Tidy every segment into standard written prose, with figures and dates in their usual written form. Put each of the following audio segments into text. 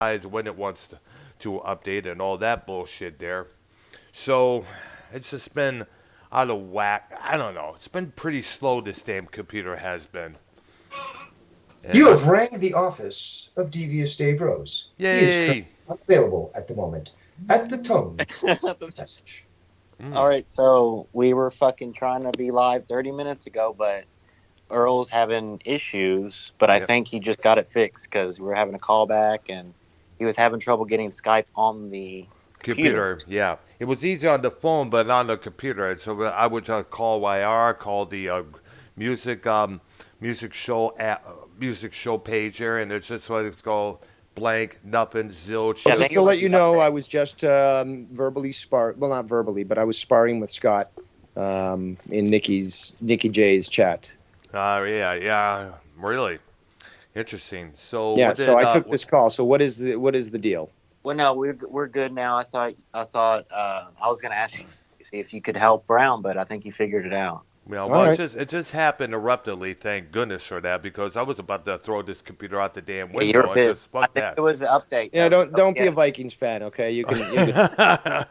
when it wants to update and all that bullshit there. So it's just been out of whack. I don't know. It's been pretty slow. This damn computer has been. You And have rang the office of Devious Dave Rose. He is currently yay! unavailable at the moment. At the tone, please leave a message. All Mm, right, so we were fucking trying to be live 30 minutes ago, but Earl's having issues, but I yep. think he just got it fixed because we were having a callback and he was having trouble getting Skype on the computer. Computer, yeah. It was easy on the phone, but on the computer. And so I would call YR, call the music music show music show page there, and it's just what it's called blank, nothing, Well, Yeah, I zilch. just think it to let must you be know, I update. was just verbally well, not verbally, but I was sparring with Scott in Nikki J's chat. Yeah, yeah, really interesting. So Yeah, what so did I took this call. So what is the deal? Well, no, we're good now. I thought I was gonna ask you see if you could help Brown, but I think you figured it out. All Well, right. it just happened abruptly. Thank goodness for that, because I was about to throw this computer out the damn Yeah, you're window and fit. just I fuck think that. it was an update Yeah, though. So don't be a yes, Vikings fan, okay? You can,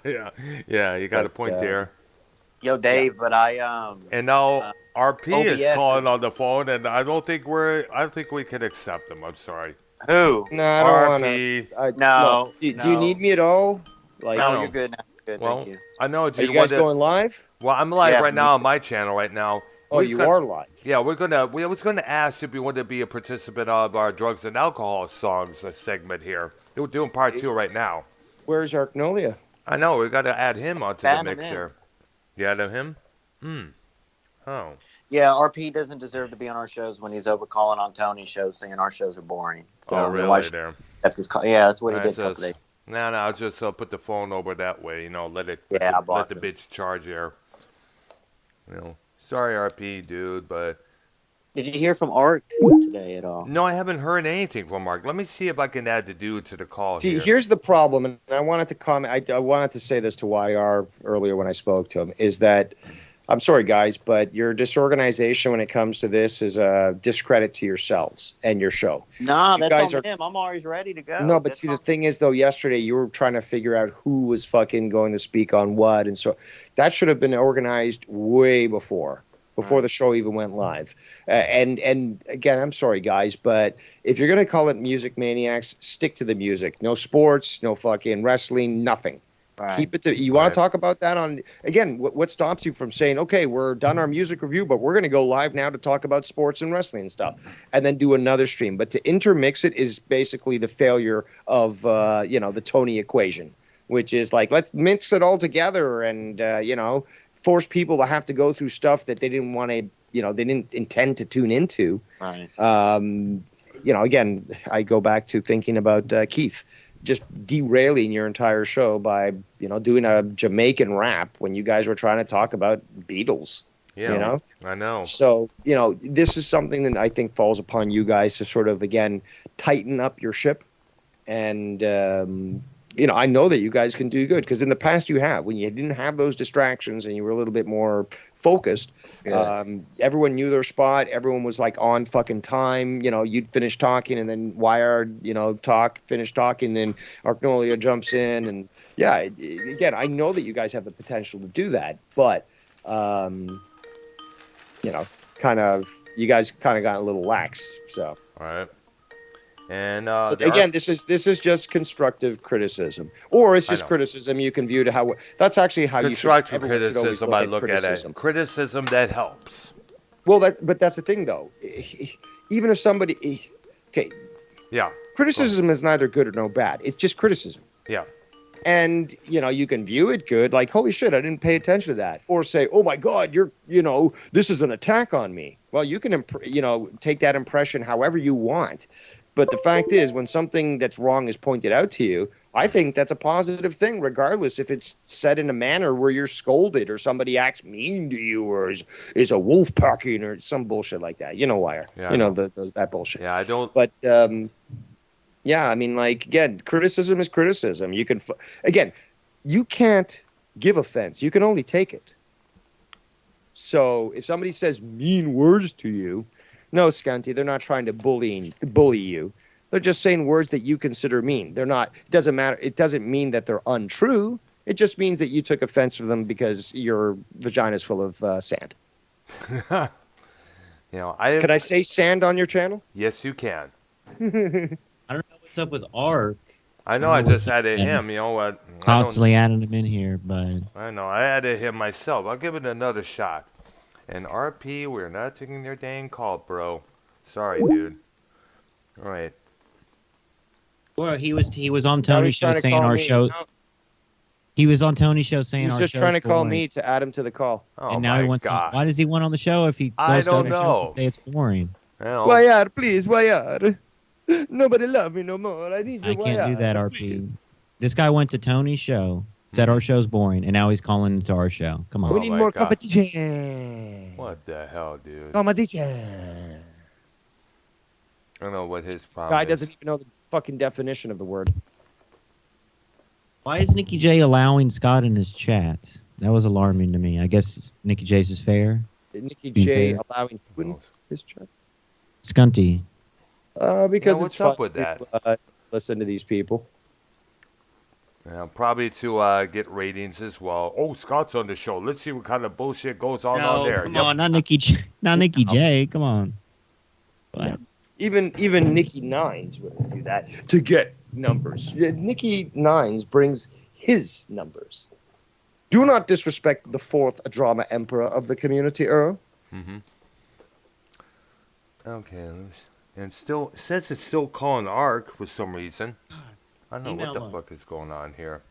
Yeah, yeah, you got a but point there. yo yeah. Dave, but I And now uh, RP is OBS calling is on the phone, and I don't think we can accept him. I'm sorry. who? No, I don't want to. RP. I look. No, Do you need no, me at all? I Like, no. You're know. good now. Good, thank Well, you. I know. Do are you you want guys to? going live? Well, I'm live Yeah, right now on my channel right now. Oh, We was you gonna, are live. yeah, we was gonna ask if you want to be a participant of our drugs and alcohol songs segment here. We're doing part Okay. two right now. Where's Arknolia? I know we got to add him onto the add him mix in. here. You add him? Hmm. Oh. Yeah, RP doesn't deserve to be on our shows when he's over calling on Tony's shows saying our shows are boring. Oh, So then why really? should There. that's his call? Yeah, that's what he I did a couple just days. no, no. I'll just put the phone over that way. Yeah, I Let blocked the him. bitch charge there. Sorry, RP, dude, but Did you hear from Ark today at all? no, I haven't heard anything from Mark. Let me see if I can add the dude to the call See, here. here's the problem, and I wanted to comment. I wanted to say this to YR earlier when I spoke to him. Is that I'm sorry, guys, but your disorganization when it comes to this is a discredit to yourselves and your show. Nah, You that's guys on are him. I'm always ready to no, go. but That's see, the on. thing is, though, yesterday you were trying to figure out who was fucking going to speak on what, and so that should have been organized way before Right. the show even went live. And again, I'm sorry, guys, but if you're gonna call it Music Maniacs, stick to the music. No sports, no fucking wrestling, nothing. Right. Keep it to you want to Right. talk about that on again. What stops you from saying, okay, we're done our music review, but we're going to go live now to talk about sports and wrestling and stuff, and then do another stream. But to intermix it is basically the failure of the Tony equation, which is like let's mix it all together and force people to have to go through stuff that they didn't want to, they didn't intend to tune into. Right. Again, I go back to thinking about Keith just derailing your entire show by doing a Jamaican rap when you guys were trying to talk about Beatles. You Yeah, Right. know, I know. so this is something that I think falls upon you guys to sort of again tighten up your ship and I know that you guys can do good because in the past you have when you didn't have those distractions and you were a little bit more focused. Good. Everyone knew their spot. Everyone was like on fucking time. You'd finish talking and then Wired, finish talking, then Arknolia jumps in and yeah. Again, I know that you guys have the potential to do that, but um, you know, kind of you guys kind of got a little lax. So All right. And but there are. again, this is just constructive criticism, or it's I just know. criticism. You can view to how that's actually how you should. Constructive Everyone should always criticism, look I at look at it. criticism. Criticism that helps. Well, but that's the thing, though. Even if somebody, okay, Yeah. Go ahead. criticism is neither good or no bad. It's just criticism. Yeah. And you can view it good, like holy shit, I didn't pay attention to that, or say, oh my god, this is an attack on me. Well, you can take that impression however you want, but the fact is, when something that's wrong is pointed out to you, I think that's a positive thing, regardless if it's said in a manner where you're scolded or somebody acts mean to you or is a wolf packing or some bullshit like that. You know why? Yeah, I know. That bullshit. Yeah, I don't. But yeah, I mean, like again, criticism is criticism. Again, you can't give offense. You can only take it. So if somebody says mean words to you, no, Scanty, they're not trying to bully you. They're trying to, say, hey, this is wrong. This is wrong. And then you can say, okay, well, I'm not going to say it. I'm going to say it this way. And then you can move on. No, Scanty, they're not trying to bully you. They're just saying words that you consider mean. They're not. It doesn't matter. It doesn't mean that they're untrue. It just means that you took offense to them because your vagina's full of sand. Can I say sand on your channel? Yes, you can. I don't know what's up with Ark. I know. I just added him. You know what? Constantly adding him in here, but I know. I added him myself. I'll give it another shot. And RP, we're not taking your dang call, bro. Sorry, dude. All right. well, he was on Now Tony's he's show trying to saying call our me. show. No, He was on Tony's show saying he was our just show's trying to call boring. me to add him to the call. Oh And now my he wants. God. Why does he want on the show if he goes I to don't other shows know. and say it's boring? Well, Wayar, please, Wayar. Nobody love me no more. I need you, I can't do that, RP. please. This guy went to Tony's show, said our show's boring, and now he's calling into our show. Come on. Oh We need my more God. competition. what the hell, dude? Competition. I don't know what his problem Guy is. doesn't even know the fucking definition of the word. Why is Nikki J allowing Scott in his chat? That was alarming to me. I guess Nikki J's is fair. Nicky Being J fair. allowing who in his chat? Scunty. Because Yeah, it's what's up fun with to, that? listen to these people. Yeah, probably to get ratings as well. Oh, Scott's on the show. Let's see what kind of bullshit goes on there. come Yep. on, not Nikki J. Not Nikki J. Come on. What? Even Nikki Nines wouldn't do that to get numbers. Nikki Nines brings his numbers. Do not disrespect the fourth drama emperor of the community, Earl. Mm-hmm. Okay. And still, it says it's still calling Ark for some reason. I don't know what the Email him. fuck is going on here.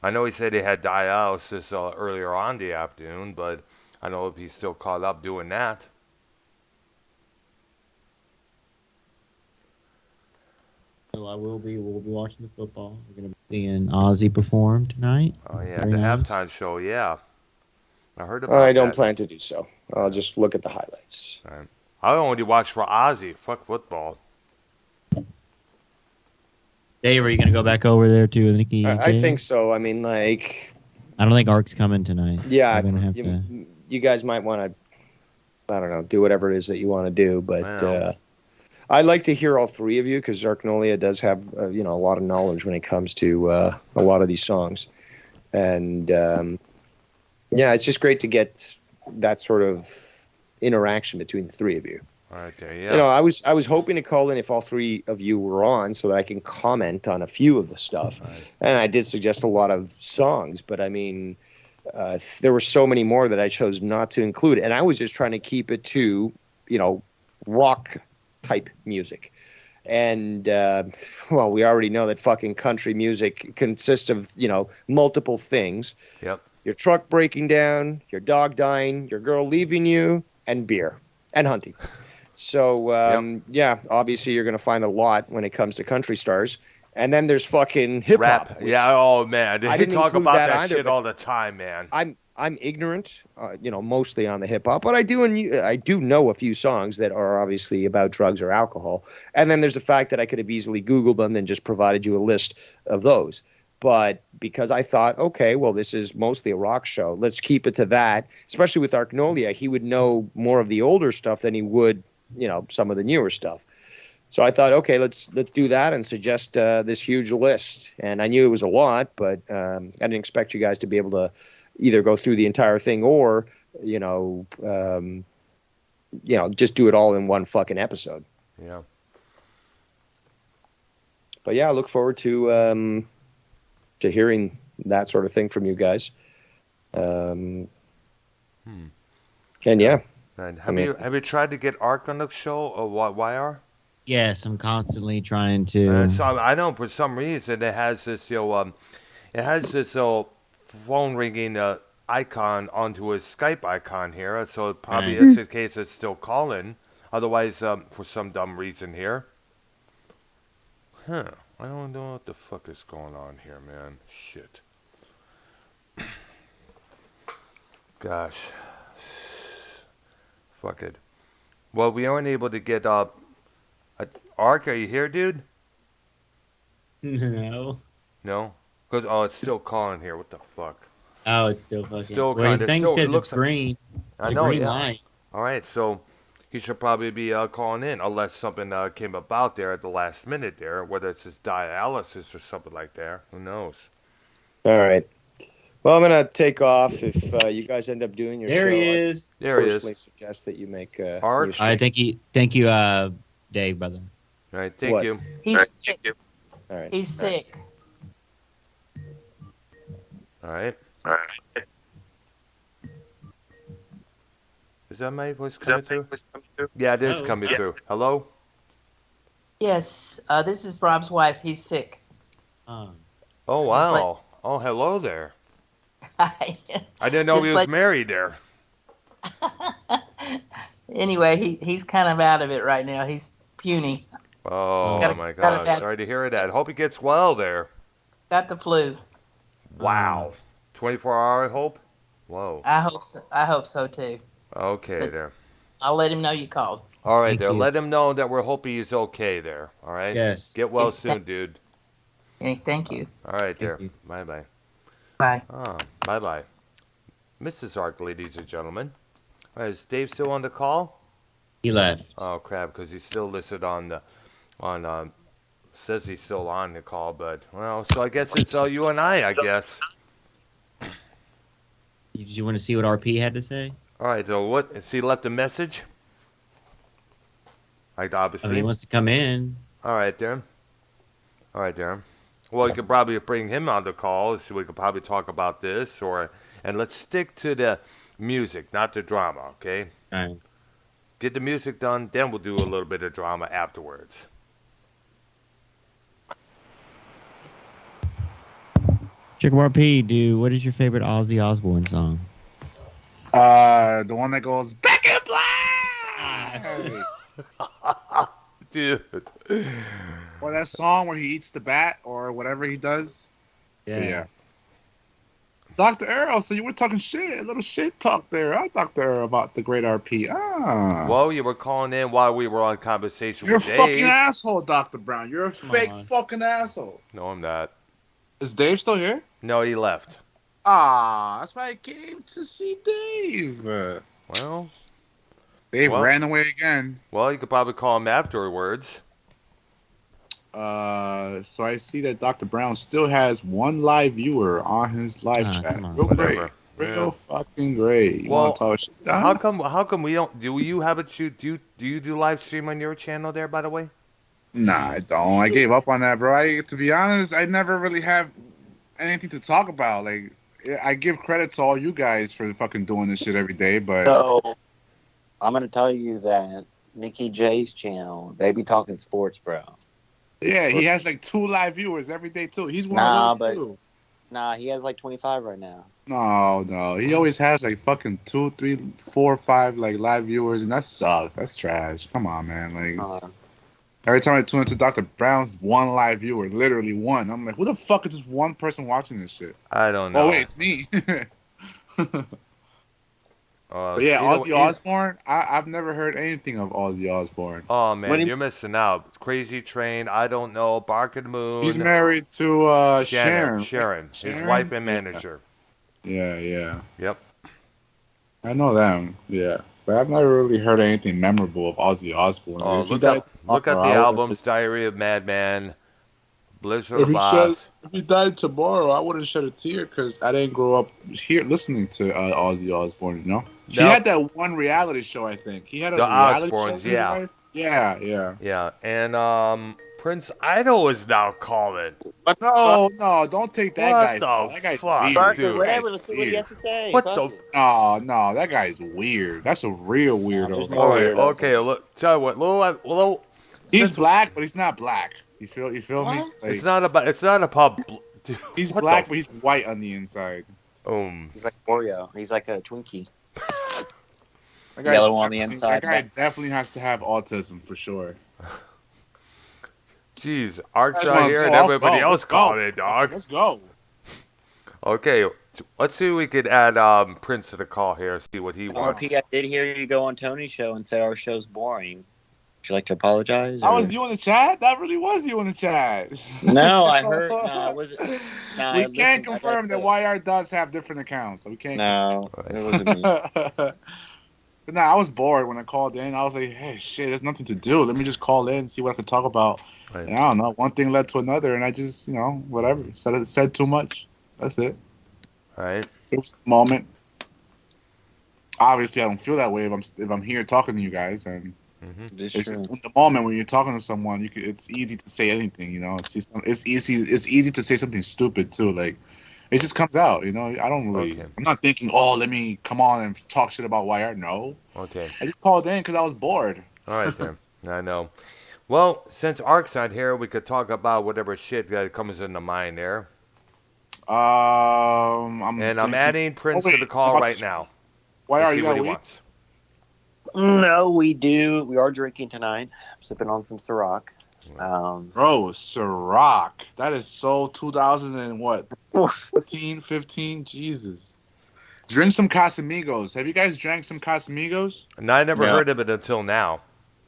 I know he said he had dialysis earlier on the afternoon, but I don't know if he's still caught up doing that. We'll be watching the football. We're gonna be seeing Ozzy perform tonight. Oh yeah, Very the nice. halftime show. Yeah, I heard about I don't that. plan to do so. I'll just look at the highlights. I only watch for Ozzy. Fuck football. Dave, are you gonna go back over there to Nikki J? I think so. I mean, like, I don't think Ark's coming tonight. yeah, We're gonna have to. you guys might want to, I don't know, do whatever it is that you want to do. But Wow. I like to hear all three of you because Arknolia does have, a lot of knowledge when it comes to a lot of these songs. And, yeah, it's just great to get that sort of interaction between the three of you. All right there, yeah. I was hoping to call in if all three of you were on so that I can comment on a few of the stuff. Right. And I did suggest a lot of songs, but I mean, there were so many more that I chose not to include. And I was just trying to keep it to, rock type music. And, well, we already know that fucking country music consists of, multiple things. Yep. Your truck breaking down, your dog dying, your girl leaving you, and beer and hunting. So, yeah, obviously you're going to find a lot when it comes to country stars. And then there's fucking hip hop. Rap. Yeah. Oh man, I they didn't talk include about that that either, shit but all the time, man. I'm ignorant, mostly on the hip hop, but I do know a few songs that are obviously about drugs or alcohol. And then there's the fact that I could have easily Googled them and just provided you a list of those. But because I thought, okay, well, this is mostly a rock show, let's keep it to that. Especially with Arknolia, he would know more of the older stuff than he would, some of the newer stuff. So I thought, okay, let's do that and suggest this huge list. And I knew it was a lot, but I didn't expect you guys to be able to either go through the entire thing or, just do it all in one fucking episode. Yeah. But yeah, I look forward to hearing that sort of thing from you guys. And yeah. And have you tried to get Ark on the show or YR? Yes, I'm constantly trying to. So I know for some reason it has this phone ringing icon onto his Skype icon here. So it probably is the case it's still calling. Otherwise, for some dumb reason here. Huh. I don't know what the fuck is going on here, man. Shit. Gosh. Fuck it. Well, we aren't able to get Ark, are you here, dude? No. No? Because, it's still calling here. What the fuck? Oh, it's still fucking. Still well, his kinda- thing still- it says looks it's like- green. I It's know, a green yeah. light. All right, so he should probably be calling in, unless something came about there at the last minute there, whether it's his dialysis or something like that. Who knows? All right. Well, I'm gonna take off. If you guys end up doing your There show, he I is. There he personally is. suggest that you make Art? new All right, stream. thank you, Dave, brother. All right, thank What? you. He's sick. All right. He's sick. All right. Is that my voice coming through? Yeah, it is Hello? coming through. Hello? Yes, this is Rob's wife. He's sick. Oh, Just like- wow. Oh, hello there. I didn't know he was married there. Anyway, he's kind of out of it right now. He's puny. Oh, my gotta- God. Sorry to hear that. Hope he gets well there. Got the flu. Wow. 24-hour hope? Whoa. I hope so too. Okay, But- there. I'll let him know you called. All right, Thank there. you. Let him know that we're hoping he's okay there. All right? Yes. Get well Yes, soon, dude. Hey, thank you. All right, there. you. Bye-bye. Bye. Oh, bye-bye. Mrs. Ark, ladies and gentlemen. All right, is Dave still on the call? He left. Oh, crap, because he's still listed says he's still on the call, but, well, so I guess it's you and I guess. Did you want to see what RP had to say? All right, so what? Has he left a message? Like, I obviously. mean, he wants to come in. All right, Darren. All right, Darren. Well, you could probably bring him on the call, so we could probably talk about this, and let's stick to the music, not the drama, okay? All right. Get the music done, then we'll do a little bit of drama afterwards. Jacob RP, dude, what is your favorite Ozzy Osbourne song? The one that goes back in black. Dude. Or that song where he eats the bat or whatever he does. Yeah. Dr. Earl, so you were talking shit, a little shit talk there. I Dr. Earl about the great RP. Well, you were calling in while we were on conversation You're a with Dave. fucking asshole, Dr. Brown. You're a fake on. fucking asshole. No, I'm not. Is Dave still here? No, he left. That's why I came to see Dave. Well, Dave Well- ran away again. you could probably call him afterwards. So I see that Dr. Brown still has one live viewer on his live chat. come on. Real great. Whatever. Real fucking great. You Well, want to talk shit? How come we don't? Do you have it? Do you do live stream on your channel there? By the way. Nah, I don't. I gave up on that, bro. To be honest, I never really have anything to talk about. Like, I give credit to all you guys for fucking doing this shit every day, but So I'm gonna tell you that Nikki J's channel, they be talking sports, bro. yeah, he has like 2 live viewers every day too. He's one Nah, of those but- too. Nah, he has like 25 right now. No. He always has like fucking 2, 3, 4, 5 like live viewers, and that sucks. That's trash. Come on, man. Like every time I tune into Dr. Brown's one live viewer, literally one. I'm like, who the fuck is this one person watching this shit? I don't know. Oh wait, it's me. But yeah, Ozzy Osbourne. I've never heard anything of Ozzy Osbourne. Oh man, What do you- you're missing out. Crazy Train. I don't know. Bark at the Moon. He's married to Sharon. Sharon, his Sharon? wife and manager. Yeah. Yep. I know them. Yeah, but I've never really heard anything memorable of Ozzy Osbourne. Oh, If he look died up the tomorrow, I wouldn't- albums: Diary of Madman, Blizzard If of he, Oz. if he died tomorrow, I wouldn't shed a tear because I didn't grow up here listening to Ozzy Osbourne. You know, he No. had that one reality show. I think he had a The reality Osbournes, show. with his yeah. wife. Yeah. Yeah, and Prince Idol is now calling. No, don't take that What guy's. the That guy's fuck, weird. dude? Barker, That whatever. guy's Let's see what he weird. has to say. What Fuck the? it. No, that guy's weird. That's a real weirdo. there's no All right, weirdo. okay. Look, tell you what, Lil, He's black, but he's not black. You feel me? What? Like, it's not about. Dude, he's what black, the- but he's white on the inside. He's like Oreo. He's like a Twinkie. That guy Yellow on the definitely- inside, That guy black. definitely has to have autism for sure. Jeez, Ark's Guys out wanna here go, and I'll everybody go. else Let's go. calling it, dog. Let's go. Okay, let's see if we could add Prince to the call here. See what he wants. RP, I did hear you go on Tony's show and say our show's boring. Would you like to apologize? That or- was you in the chat? That really was you in the chat. No, I heard. No, I wasn't. No, We I can't listened- I confirm got that YR does have different accounts, so we can't. No, it wasn't me. But nah, I was bored when I called in. I was like, hey, shit, there's nothing to do. Let me just call in and see what I can talk about. Right. And I don't know. One thing led to another, and I just, whatever. Said too much. That's it. All right. It was the moment. Obviously, I don't feel that way if I'm here talking to you guys, and This it's true. just in the moment when you're talking to someone, it's easy to say anything. It's easy to say something stupid too. Like it just comes out. I don't really. Okay. I'm not thinking, oh, let me come on and talk shit about YR. No, Okay. I just called in because I was bored. All right there. I know. Well, since Ark's not here, we could talk about whatever shit that comes into mind there. I'm And I'm thinking. adding Prince to the I'm call about right to- now. YR, To see you what got he weed? wants. No, we do. We are drinking tonight. I'm sipping on some Ciroc. Bro, Ciroc. That is so 2000 and what? 14, 15? Jesus. Drink some Casamigos. Have you guys drank some Casamigos? And I never No. heard of it until now.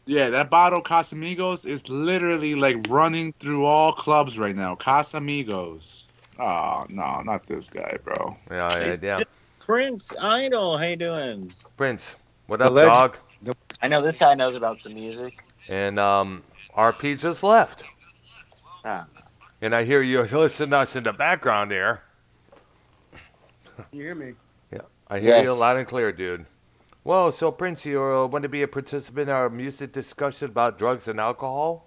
Yeah, that bottle Casamigos is literally like running through all clubs right now. Casamigos. Oh, no, not this guy, bro. Yeah. Prince Idol, how you doing? Prince, what The up, legend. dog? I know this guy knows about some music. And RP just left. Ah, And I hear you listen to us in the background there. You hear me? Yeah, I hear you Yes. loud and clear, dude. Well, so Prince, you want to be a participant in our music discussion about drugs and alcohol?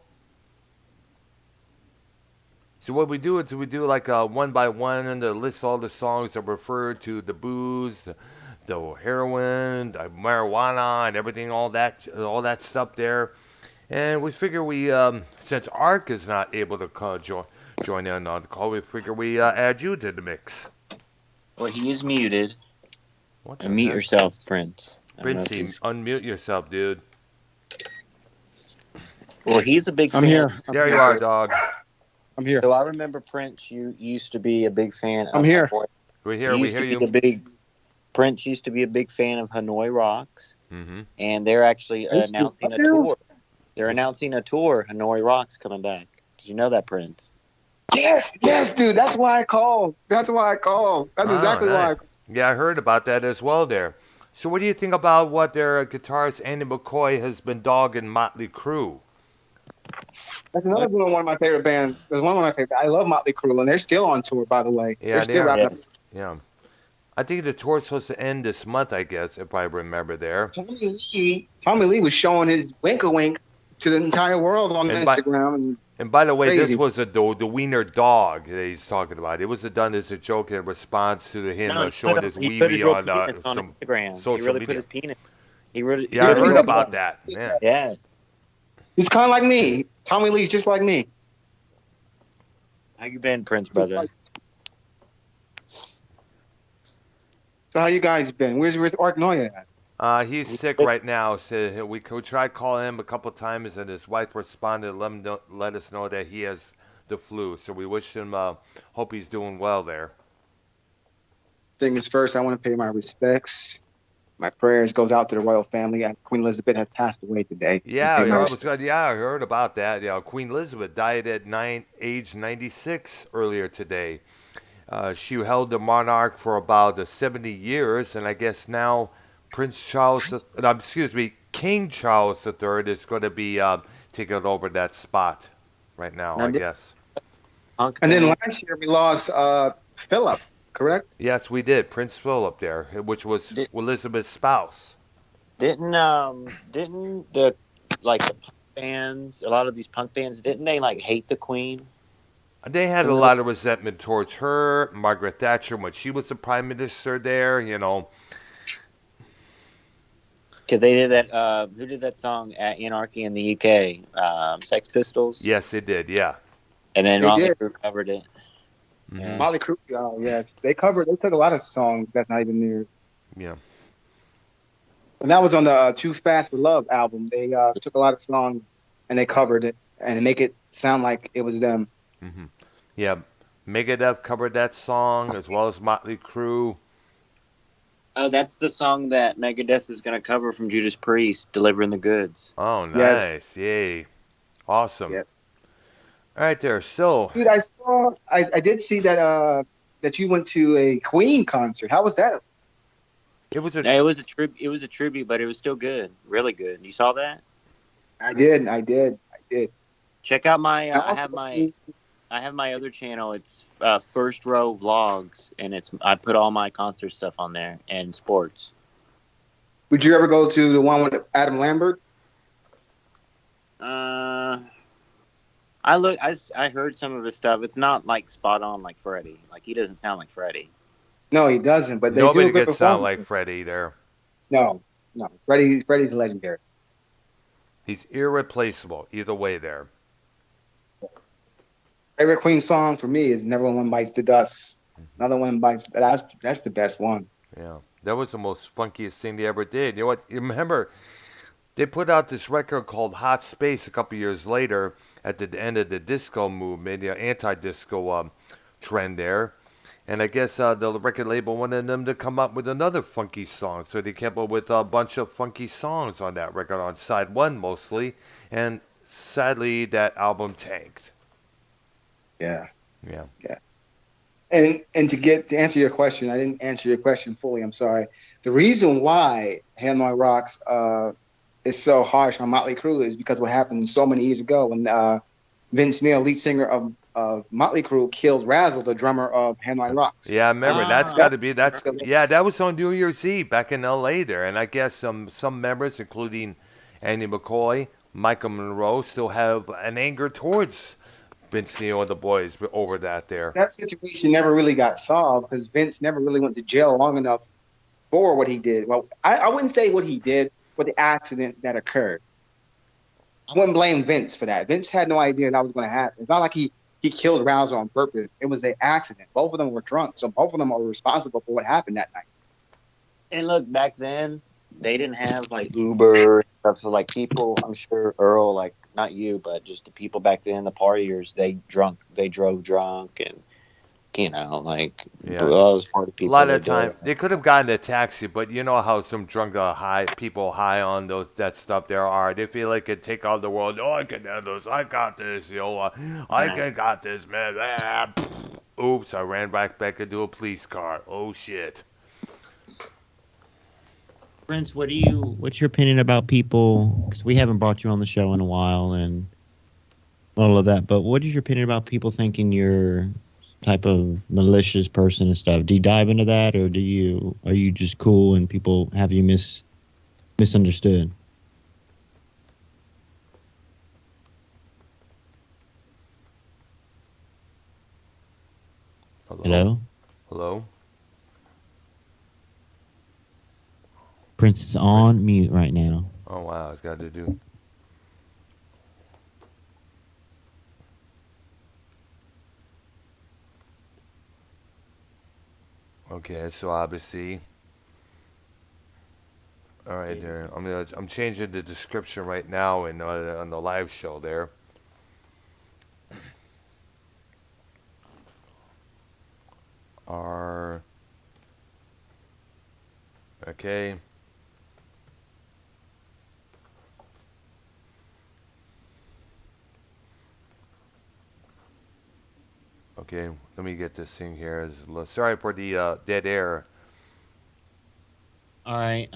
So what we do is we do like a one by one and list all the songs that refer to the booze, the heroin, the marijuana, and everything, all that stuff there. And we figure since Ark is not able to join in on the call, we figure we add you to the mix. well, he is muted. What the Unmute heck? yourself, Prince. I don't know if Princey, he's- unmute yourself, dude. Well, he's a big fan. I'm here. There you are, dog. I'm here. So I remember Prince. You used to be a big fan. I'm here. We You hear used to you. be a big. Prince used to be a big fan of Hanoi Rocks, Mm-hmm. and they're actually They still announcing a up there? tour. They're Yes. announcing a tour. Hanoi Rocks coming back. Did you know that, Prince? Yes, dude. That's why I called. That's exactly why. Nice. Yeah, I heard about that as well there. So what do you think about what their guitarist Andy McCoy has been dogging Motley Crue? That's another one of my favorite bands. That's one of my favorite. I love Motley Crue, and they're still on tour, by the way. Yeah, they're they still are. wrapping up. Yes. Yeah. I think the tour's supposed to end this month, I guess, if I remember there. Tommy Lee was showing his wink a wink to the entire world on And by- Instagram. And by the way, Crazy. this was the wiener dog that he's talking about. It was done as a joke in response to him No, showing his he put his wee-wee real on penis on some Instagram. social He really media. put his penis. He really. Yeah, I Really? heard about that. Yeah. Yes. He's kind of like me. Tommy Lee's just like me. How you been, Prince, brother? So how you guys been? Where's Arknolia at? He's sick right now. So we tried calling him a couple times, and his wife responded, let us know that he has the flu. So we wish him, hope he's doing well there. Thing is first, I want to pay my respects. My prayers goes out to the royal family. Queen Elizabeth has passed away today. Yeah, Pay my I respects. heard about that. Yeah, Queen Elizabeth died at age 96 earlier today. She held the monarch for about 70 years, and I guess now King Charles III is going to be taking over that spot right now, I guess. And then last year we lost Philip, correct? Yes, we did. Prince Philip there, which was Elizabeth's spouse. Didn't the punk bands, a lot of these punk bands, didn't they like hate the Queen? They had a lot of resentment towards her, Margaret Thatcher, when she was the prime minister there, you know. Because they did that. Who did that song at Anarchy in the UK? Sex Pistols. Yes, they did, yeah. And then They Motley did. Crue covered it. Mhm. Motley Crue, oh yes, they took a lot of songs that's not even there. Yeah. And that was on the Too Fast for Love album. They took a lot of songs and they covered it and make it sound like it was them. Mm-hmm. Yeah, Megadeth covered that song as well as Motley Crue. Oh, that's the song that Megadeth is going to cover from Judas Priest, "Delivering the Goods." Oh, nice. Yes. Yay. Awesome. Yes. All right there. So, Dude, I did see that that you went to a Queen concert. How was that? It was a No, it was a tribute. It was a tribute, but it was still good, really good. You saw that? I did. Check out my. I also see. I have my other channel. It's First Row Vlogs, and I put all my concert stuff on there and sports. Would you ever go to the one with Adam Lambert? I heard some of his stuff. It's not like spot on like Freddie. Like he doesn't sound like Freddie. No, he doesn't. But they do nobody a good gets sound performance. like Freddie there. No. Freddie's legendary. He's irreplaceable either way there. Favorite Queen song for me is "Never One Bites the Dust." Another one bites. That's the best one. Yeah, that was the most funkiest thing they ever did. You know what? You remember they put out this record called Hot Space a couple years later at the end of the disco movement, the anti-disco trend there. And I guess the record label wanted them to come up with another funky song. So they came up with a bunch of funky songs on that record, on side one mostly. And sadly, that album tanked. Yeah. Yeah. And to answer your question, I didn't answer your question fully. I'm sorry. The reason why Hanoi Rocks is so harsh on Motley Crue is because what happened so many years ago when Vince Neil, lead singer of Motley Crue, killed Razzle, the drummer of Hanoi Rocks. Yeah, I remember. That's got to be that was on New Year's Eve back in L.A. there, and I guess some members, including Andy McCoy, Michael Monroe, still have an anger towards Vince Neil and the boys over that there. That situation never really got solved because Vince never really went to jail long enough for what he did. Well, I wouldn't say what he did, but the accident that occurred. I wouldn't blame Vince for that. Vince had no idea that was going to happen. It's not like he killed Rousey on purpose. It was an accident. Both of them were drunk, so both of them are responsible for what happened that night. And look, back then they didn't have like Uber and stuff. So like people, I'm sure Earl, like not you, but just the people back then, the partiers, they drove drunk, and like those party A people. lot of the time, they could have gotten a taxi, but you know how some drunk people high on that stuff there are. They feel like they take on the world. Oh, I can handle this. I got this. I got this, man. Oops, I ran back into a police car. Oh shit. Prince, what's your opinion about people? Because we haven't brought you on the show in a while and all of that. But what is your opinion about people thinking you're type of malicious person and stuff? Do you dive into that, or are you just cool and people have you misunderstood? Hello? Prince is on mute right now. Oh wow, it's got to do. Okay, so obviously, all right, there. I'm changing the description right now on the live show there. Okay. Okay, let me get this thing here. Sorry for the dead air. All right,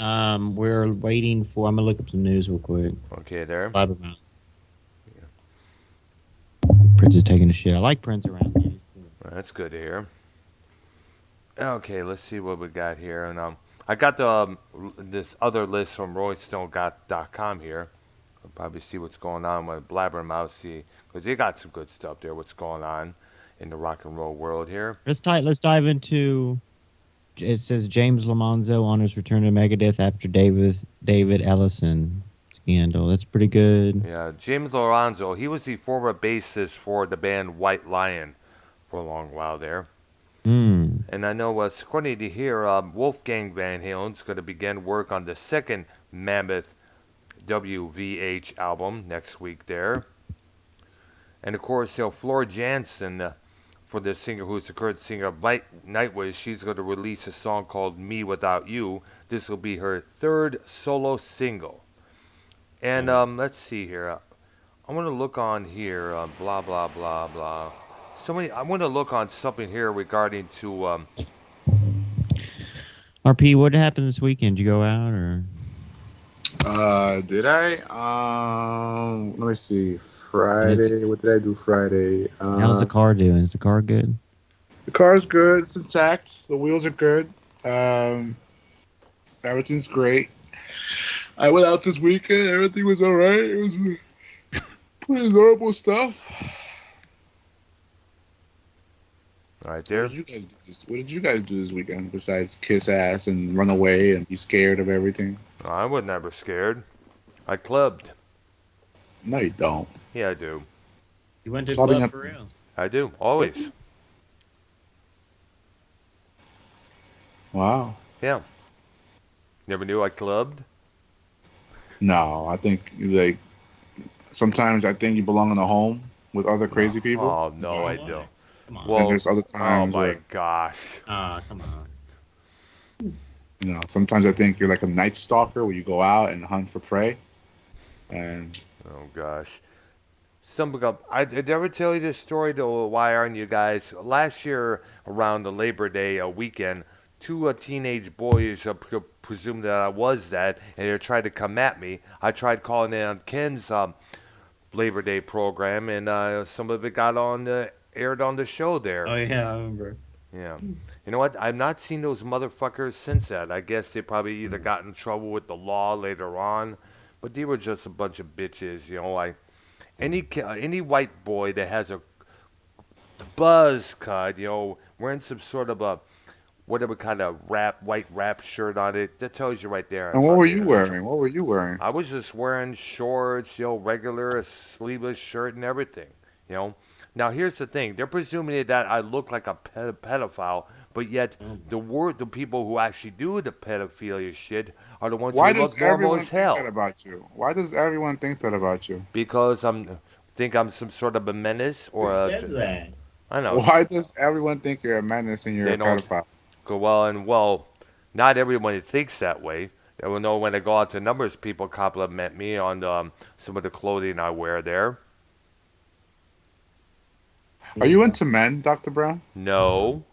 we're waiting for. I'm gonna look up some news real quick. Okay, there. Yeah. Prince is taking a shit. I like Prince around here. That's good to hear. Okay, let's see what we got here. And I got the this other list from RoyStone.com here. I'll probably see what's going on with Blabbermouth, because they got some good stuff there. What's going on in the rock and roll world here? Let's dive into. It says James Lamonzo honors return to Megadeth after David Ellison scandal. That's pretty good. Yeah, James Lorenzo. He was the former bassist for the band White Lion for a long while there. And I know, according to here, Wolfgang Van Halen's going to begin work on the second Mammoth WVH album next week there. And of course, Flora Jansen, for the singer who's the current singer of Nightwish, she's going to release a song called Me Without You. This will be her third solo single. And let's see here. I want to look on here, blah, blah, blah, blah. I want to look on something here regarding to... All RP, what happened this weekend? Did you go out or? Did I? Let me see. Friday. What did I do Friday? How's the car doing? Is the car good? The car's good. It's intact. The wheels are good. Everything's great. I went out this weekend. Everything was all right. It was pretty normal stuff. All right, there. What did you guys do this weekend besides kiss ass and run away and be scared of everything? I was never scared. I clubbed. No, you don't. Yeah, I do. You went to Clubbing club up- for real? I do. Always. Wow. Yeah. Never knew I clubbed? No, I think like sometimes I think you belong in a home with other crazy people. Oh, no, Yeah. I don't. Come on. Well, And there's other oh, times my where gosh. Come on. sometimes I think you're like a night stalker where you go out and hunt for prey. And Oh, gosh. Did I ever tell you this story, though? Why aren't you guys? Last year, around the Labor Day weekend, two teenage boys presumed that I was that, and they tried to come at me. I tried calling in on Ken's Labor Day program, and some of it got aired on the show there. Oh yeah, I remember. Yeah. You know what? I've not seen those motherfuckers since that. I guess they probably either got in trouble with the law later on, but they were just a bunch of bitches. Any white boy that has a buzz cut, wearing some sort of a whatever kind of white wrap shirt on it, that tells you right there. what were you wearing? What were you wearing? I was just wearing shorts, regular sleeveless shirt and everything. Now here's the thing: they're presuming that I look like a pedophile, but yet the people who actually do the pedophilia shit are the ones Why who look does normal everyone as think hell. that about you? Why does everyone think that about you? Because think I'm some sort of a menace or Who says that? I know. Why does everyone think you're a menace and you're They a don't pedophile? go well. Not everyone thinks that way. They will know when I go out to numbers. People compliment me on some of the clothing I wear there. Are you into men, Dr. Brown? No,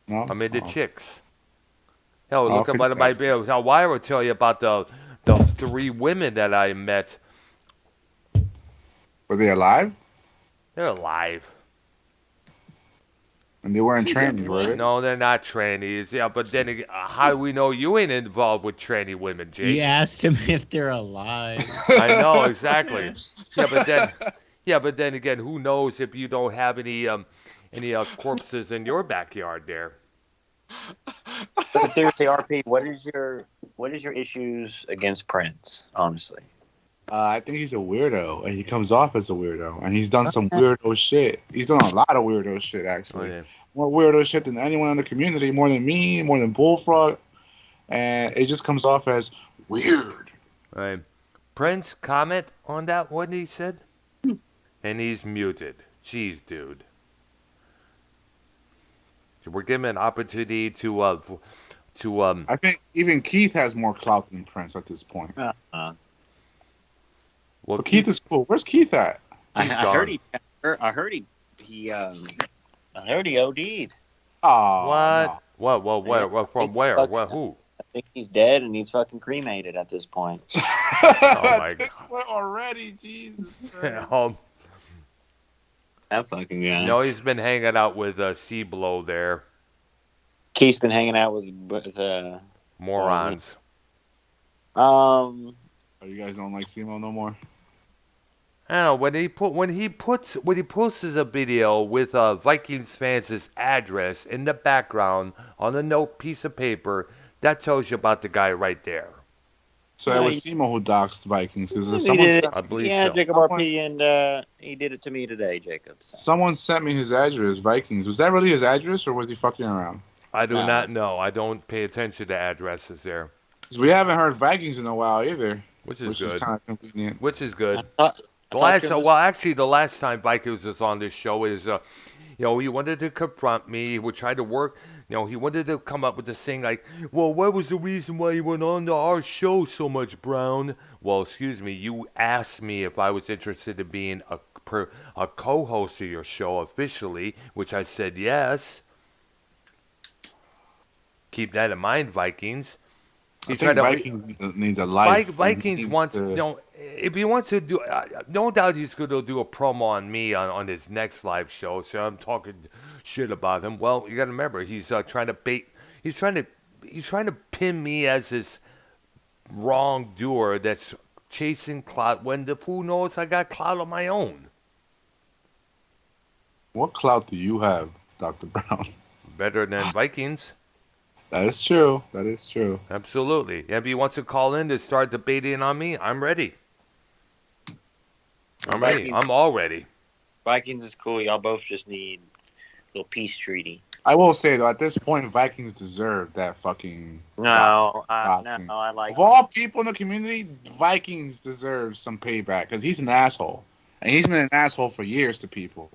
No. I'm into Oh. chicks. Hell, Oh, look at okay, my just asking. videos. Now, why I will tell you about the three women that I met. Were they alive? They're alive. And they weren't trannies, were they? No, they're not trannies. Yeah, but then again, how do we know you ain't involved with tranny women, Jake? You asked him if they're alive. I know exactly. Yeah, but then again, who knows if you don't have any corpses in your backyard there? But seriously, RP, what is your issues against Prince? Honestly, I think he's a weirdo, and he comes off as a weirdo, and he's done some weirdo shit. He's done a lot of weirdo shit, actually. Oh, yeah. More weirdo shit than anyone in the community, more than me, more than Bullfrog, and it just comes off as weird. Right. Prince, comment on that what he said? And he's muted. Jeez, dude. We're giving an opportunity to I think even Keith has more clout than Prince at this point. well, But Keith is cool. Where's Keith at? I He's heard gone. I heard he OD'd. Oh, what? no. What? Where? From where? What? Who? I think he's dead and he's fucking cremated at this point. Oh my At this point already, Jesus Christ. That fucking guy. No, he's been hanging out with C-Blow there. Keith's been hanging out with Morons. Oh, you guys don't like Simo no more? I don't know when he posts a video with Vikings fans' address in the background on a note piece of paper, that tells you about the guy right there. So it was Simo who doxed Vikings because He someone did. sent, I believe Yeah, so. Jacob RP, and he did it to me today, Jacob. someone sent me his address. Vikings. Was that really his address, or was he fucking around? I do No. not know. I don't pay attention to addresses there, 'Cause we haven't heard Vikings in a while either, which is which is good. kind of convenient. Which is good. The Last time Vikings was on this show is, he wanted to confront me. He would try to work. He wanted to come up with this thing like, well, what was the reason why you went on to our show so much, Brown? Well, excuse me, you asked me if I was interested in being a co-host of your show officially, which I said yes. Keep that in mind, Vikings. I He's trying think to. Vikings needs a life. and he Vikings needs wants, to. if he wants to do, no doubt he's going to do a promo on me on his next live show. So I'm talking shit about him. Well, you got to remember, he's trying to bait. He's trying to pin me as this wrongdoer that's chasing clout when the fool knows I got clout on my own. What clout do you have, Dr. Brown? Better than Vikings. That is true. That is true. Absolutely. If he wants to call in to start debating on me, I'm ready. I'm ready. I'm all ready. Vikings is cool. Y'all both just need a little peace treaty. I will say though, at this point, Vikings deserve that fucking. No, doxing. I like. Of all people in the community, Vikings deserve some payback because he's an asshole, and he's been an asshole for years to people.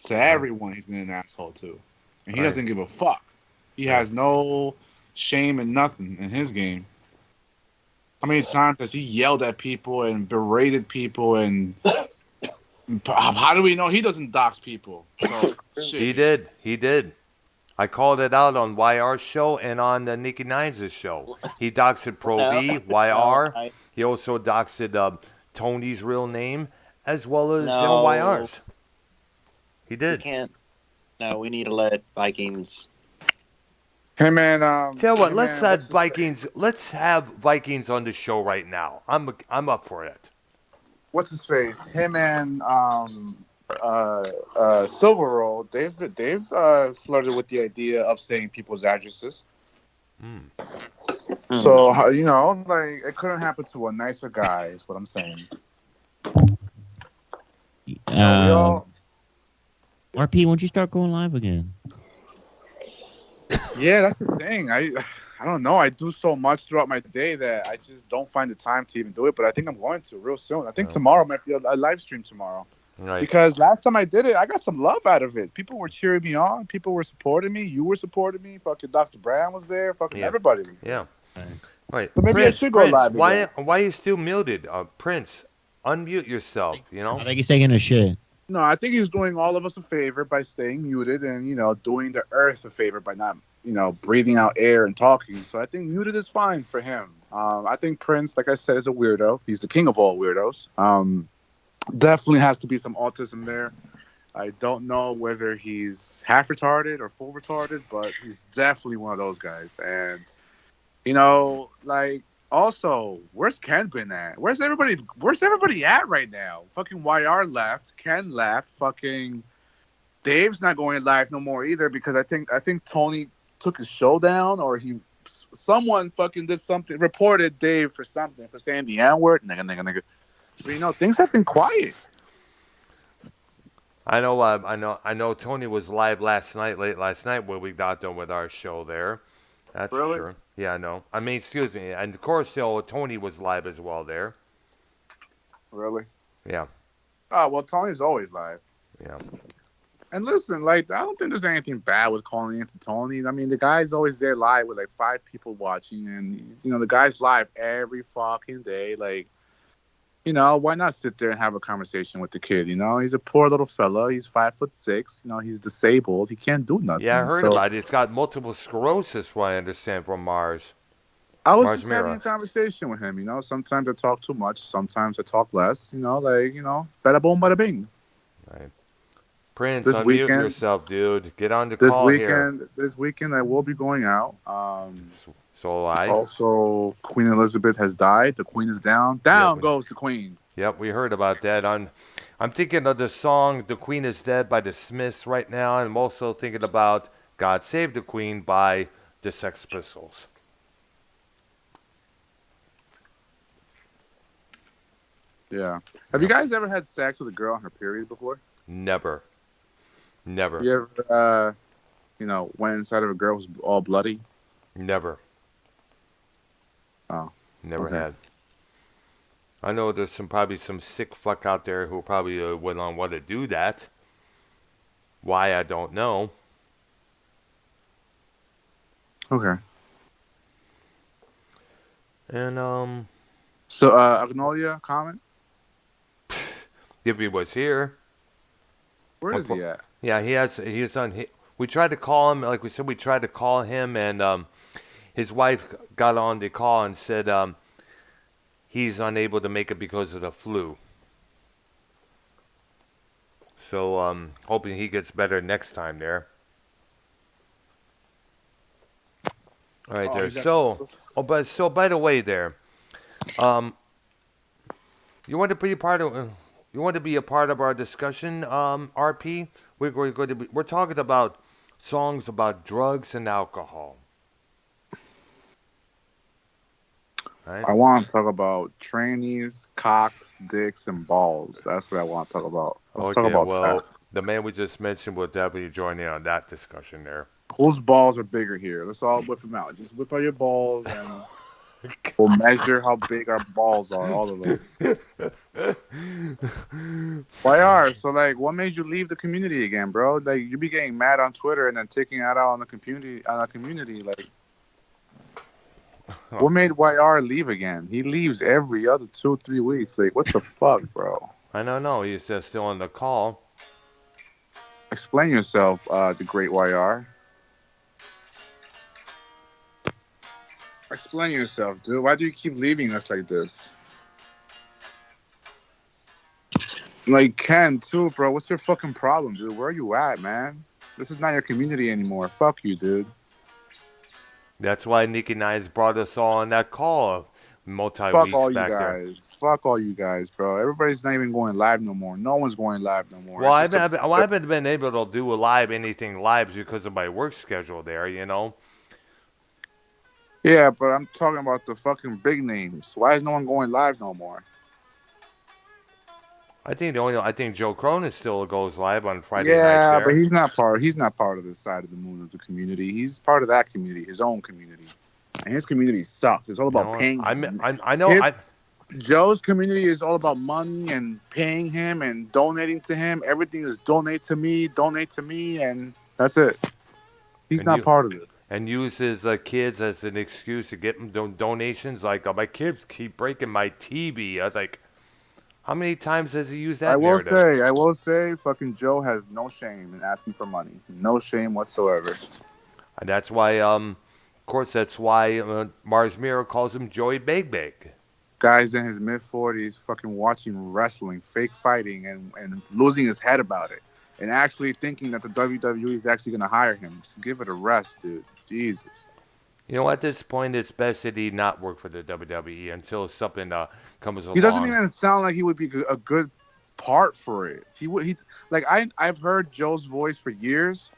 To everyone, he's been an asshole to, and he doesn't give a fuck. He has no shame and nothing in his game. How many times has he yelled at people and berated people? And how do we know he doesn't dox people? So, shit. He did. I called it out on YR's show and on Nikki Nines' show. He doxed Pro V, YR. He also doxed Tony's real name as well as YR's. He did. We can't. No, we need to let Vikings. Hey man, Tell you what, hey, let's man, have Vikings. Let's have Vikings on the show right now. I'm up for it. what's his face? Him and Silver Roll. They've flirted with the idea of saying people's addresses. So like it couldn't happen to a nicer guy. Is what I'm saying. RP, won't you start going live again? Yeah, that's the thing. I don't know. I do so much throughout my day that I just don't find the time to even do it. But I think I'm going to real soon. I think tomorrow might be a live stream tomorrow. Right. Because last time I did it, I got some love out of it. People were cheering me on. People were supporting me. You were supporting me. Fucking Dr. Brown was there. Fucking everybody. Yeah. Right. But maybe Prince, I should go live again. Why are you still muted? Prince, unmute yourself, I think he's taking a shit. No, I think he's doing all of us a favor by staying muted and, doing the earth a favor by not, breathing out air and talking. So I think muted is fine for him. I think Prince, like I said, is a weirdo. He's the king of all weirdos. Definitely has to be some autism there. I don't know whether he's half retarded or full retarded, but he's definitely one of those guys. And, also, where's Ken been at? Where's everybody at right now? Fucking YR left. Ken left. Fucking Dave's not going live no more either because I think Tony took his show down or someone fucking did something, reported Dave for something, for saying the N-word. Nigga. But, things have been quiet. I know Tony was live late last night when we got done with our show there. That's really? Sure. Yeah, I know. I mean, excuse me. And of course, Tony was live as well there. Really? Yeah. Oh, well, Tony's always live. Yeah. And listen, I don't think there's anything bad with calling into Tony. I mean, the guy's always there live with 5 people watching, and the guy's live every fucking day. Why not sit there and have a conversation with the kid? He's a poor little fella. He's 5'6". He's disabled. He can't do nothing. Yeah, I heard about it. It's got multiple sclerosis, what I understand from Mars. I was just having a conversation with him. Sometimes I talk too much. Sometimes I talk less. Bada boom, bada bing. Right. Prince, this unmute weekend, yourself, dude. Get on the call here. This weekend, I will be going out. So I. Also, Queen Elizabeth has died. The Queen is down. Down goes the Queen. Yep, we heard about that. I'm thinking of the song "The Queen Is Dead" by the Smiths right now, and I'm also thinking about "God Save the Queen" by the Sex Pistols. Yeah. Have you guys ever had sex with a girl on her period before? Never. You ever, went inside of a girl who's all bloody? Never. Oh. Never had. I know there's probably some sick fuck out there who probably wouldn't want to do that. Why, I don't know. Okay. And, So, Arknolia, comment? If he was here. Where is he at? Yeah, he's on. We tried to call him, like we said, we tried to call him, and his wife got on the call and said he's unable to make it because of the flu. So hoping he gets better next time there. All right, there. So, by the way, there, um, you want to be a part of, you want to be a part of our discussion, RP? We're going to be, we're talking about songs about drugs and alcohol. Right? I want to talk about trannies, cocks, dicks, and balls. That's what I want to talk about. Let's talk Okay, about well, that. the man we just mentioned will definitely join in on that discussion there. Whose balls are bigger here? Let's all whip them out. Just whip out your balls, and we'll measure how big our balls are, all of us. Why are so like? What made you leave the community again, bro? Like you be getting mad on Twitter and then taking that out on the community. Like, what made YR leave again? He leaves every other 2-3 weeks. Like, what the fuck, bro? I don't know. He's still on the call. Explain yourself, the great YR. Explain yourself, dude. Why do you keep leaving us like this? Like Ken too, bro. What's your fucking problem, dude? Where are you at, man? This is not your community anymore. Fuck you, dude. That's why Nicky Nice brought us all on that call Fuck multi-weeks all you back there. guys. Fuck all you guys, bro. Everybody's not even going live no more. No one's going live no more. Well, It's just I haven't been able to do anything live because of my work schedule there, you know. yeah, but I'm talking about the fucking big names. Why is no one going live no more? I think Joe Cronin still goes live on Friday nights Yeah, there. but he's not part. He's not part of this side of the moon of the community. He's part of that community, his own community, and his community sucks. It's all about paying. I know. His- Joe's community is all about money and paying him and donating to him. Everything is donate to me, and that's it. He's not part of this. And uses kids as an excuse to get them donations. Like, my kids keep breaking my TV. I was like, how many times has he used that I narrative? will say, fucking Joe has no shame in asking for money. No shame whatsoever. And that's why, of course, that's why Mars Mirror calls him Joey Big Big. Guy's in his mid-40s fucking watching wrestling, fake fighting, and losing his head about it. And actually thinking that the WWE is actually going to hire him. So give it a rest, dude. Jesus. You know, at this point, it's best that he not work for the WWE until something comes along. He doesn't even sound like he would be a good part for it. I've heard Joe's voice for years.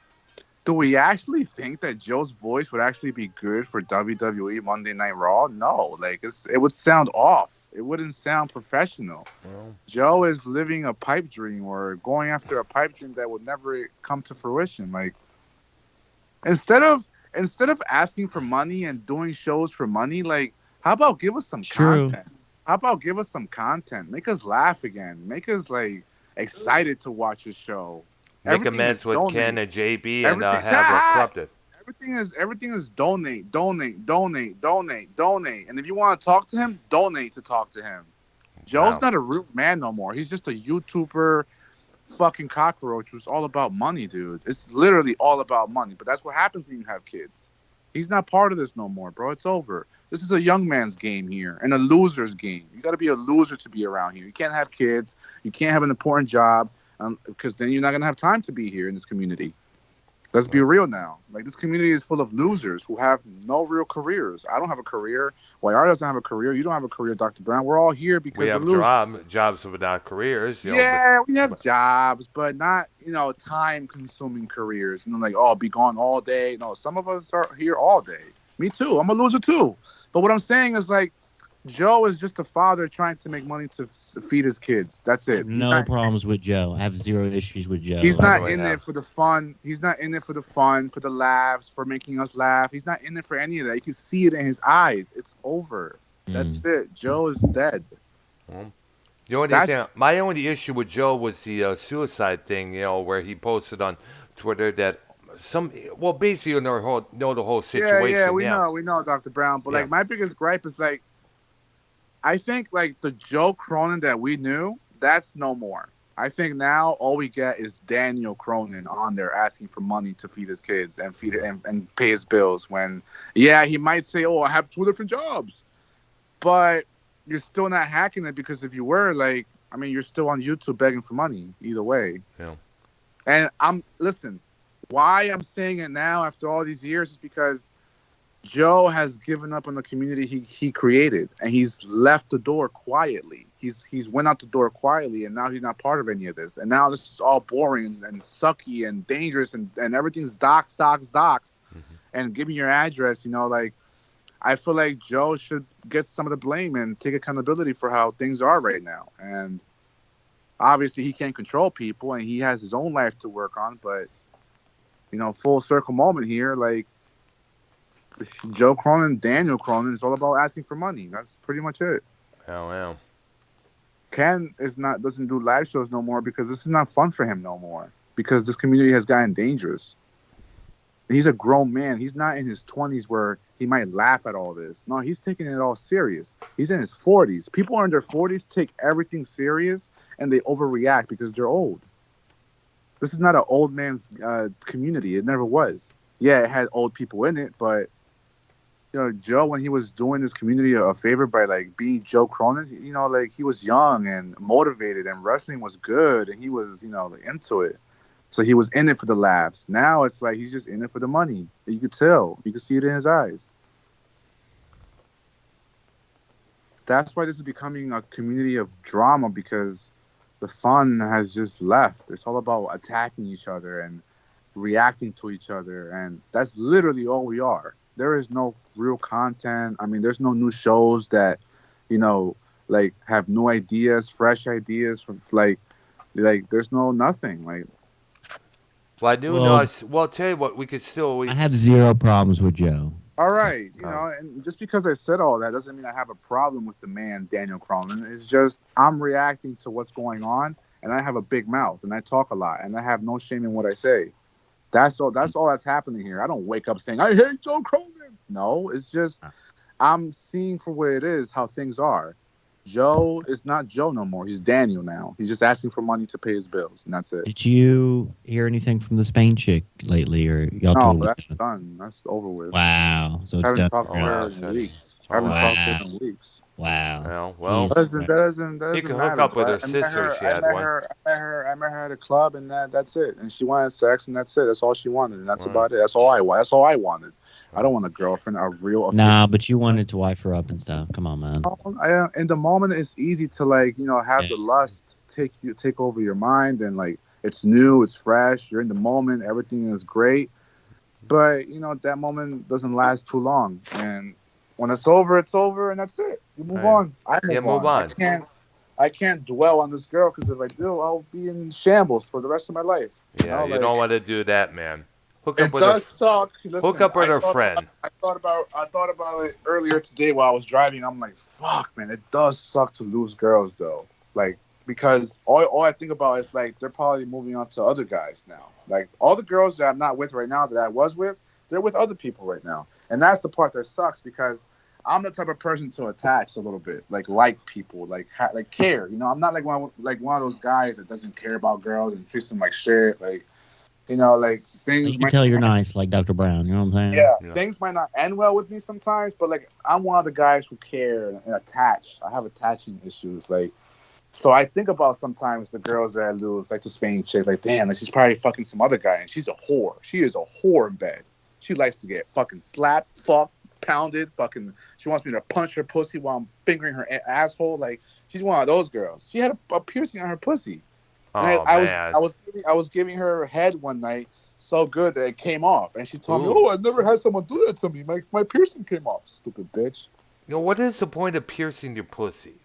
Do we actually think that Joe's voice would actually be good for WWE Monday Night Raw? No, it would sound off. It wouldn't sound professional. Well, Joe is living a pipe dream or going after a pipe dream that would never come to fruition. Like, instead of asking for money and doing shows for money, like, how about give us some content? How about give us some content? Make us laugh again. Make us excited to watch a show. make amends with Ken and JB and have it corrupted. Everything is donate. And if you want to talk to him, donate to talk to him. Joe's not a real man no more. He's just a YouTuber fucking cockroach who's all about money, dude. It's literally all about money. But that's what happens when you have kids. He's not part of this no more, bro. It's over. This is a young man's game here and a loser's game. You got to be a loser to be around here. You can't have kids. You can't have an important job because then you're not going to have time to be here in this community. Let's be real now. Like, this community is full of losers who have no real careers. I don't have a career. YR doesn't have a career. You don't have a career, Dr. Brown. We're all here because we have jobs without careers. We have jobs, but not, time-consuming careers. Be gone all day. No, some of us are here all day. Me too. I'm a loser too. But what I'm saying is, Joe is just a father trying to make money to feed his kids. That's it. No problems with Joe. I have zero issues with Joe. He's not in it for the fun. He's not in it for the fun, for the laughs, for making us laugh. He's not in it for any of that. You can see it in his eyes. It's over. That's it. Joe is dead. My only issue with Joe was the suicide thing, where he posted on Twitter that basically you know the whole situation. Yeah, we know, Dr. Brown. But my biggest gripe is I think the Joe Cronin that we knew, that's no more. I think now all we get is Daniel Cronin on there asking for money to feed his kids and and pay his bills. When, yeah, he might say, "Oh, I have 2 different jobs," but you're still not hacking it, because if you were, like, I mean, you're still on YouTube begging for money either way. Yeah. And listen, why I'm saying it now after all these years is because Joe has given up on the community he created, and he's left the door quietly. He's went out the door quietly, and now he's not part of any of this. And now this is all boring and sucky and dangerous, and everything's docs. Mm-hmm. And give me your address. Like, I feel like Joe should get some of the blame and take accountability for how things are right now. And obviously he can't control people, and he has his own life to work on. But full circle moment here, like, Joe Cronin, Daniel Cronin, is all about asking for money. That's pretty much it. Oh, yeah. Ken doesn't do live shows no more because this is not fun for him no more. Because this community has gotten dangerous. He's a grown man. He's not in his 20s where he might laugh at all this. No, he's taking it all serious. He's in his 40s. People in their 40s take everything serious, and they overreact because they're old. This is not an old man's community. It never was. Yeah, it had old people in it, but Joe, when he was doing this community a favor by, like, being Joe Cronin, like, he was young and motivated, and wrestling was good, and he was, like, into it. So he was in it for the laughs. Now it's like he's just in it for the money. You could tell. You could see it in his eyes. That's why this is becoming a community of drama, because the fun has just left. It's all about attacking each other and reacting to each other, and that's literally all we are. There is no real content. I mean, there's no new shows that, like, have new ideas, fresh ideas from, like there's nothing. Like, Well, I do know. Well, I'll tell you what, we could still. I have zero problems with Joe. all right, and just because I said all that doesn't mean I have a problem with the man Daniel Cronin. It's just I'm reacting to what's going on, and I have a big mouth, and I talk a lot, and I have no shame in what I say. That's all that's happening here. I don't wake up saying, I hate Joe Cronin. No, it's just I'm seeing for what it is, how things are. Joe is not Joe no more. He's Daniel now. He's just asking for money to pay his bills, and that's it. Did you hear anything from the Spain chick lately, or y'all No, told that's done. That's over with. Wow. So I it's haven't done. talked to her in weeks. I haven't talked to her in weeks. Wow. Well, That doesn't you can matter. hook up with her I met sister. She had one. I met her at a club, and that's it. And she wanted sex, and that's it. That's all she wanted, and that's about it. That's all I want. That's all I wanted. I don't want a girlfriend, a real. Nah, but you wanted to wife her up and stuff. Come on, man. In the moment, it's easy to, like, have the lust take over your mind, and, like, it's new, it's fresh. You're in the moment, everything is great, but that moment doesn't last too long, and when it's over, and that's it. You move on. I move on. I can't dwell on this girl, because if I do, I'll be in shambles for the rest of my life. Yeah, you don't want to do that, man. Hook up it does suck. Listen, hook up with her friend. I thought about it earlier today while I was driving. I'm like, fuck, man, it does suck to lose girls, though. Like, because all I think about is, like, they're probably moving on to other guys now. Like, all the girls that I'm not with right now that I was with, they're with other people right now. And that's the part that sucks, because I'm the type of person to attach a little bit, like people, like care. I'm not like one of those guys that doesn't care about girls and treats them like shit. Like, like, things. You can tell you're nice, like Dr. Brown. You know what I'm saying? Yeah, things might not end well with me sometimes, but, like, I'm one of the guys who care and attach. I have attaching issues, like. So I think about sometimes the girls that I lose, like the Spain chick, like, damn, like, she's probably fucking some other guy, and she's a whore. She is a whore in bed. She likes to get fucking slapped, fucked, pounded, fucking. She wants me to punch her pussy while I'm fingering her asshole. Like, she's one of those girls. She had a piercing on her pussy. Oh, I was giving her head one night so good that it came off, and she told me, "Oh, I've never had someone do that to me. My piercing came off, stupid bitch." What is the point of piercing your pussy?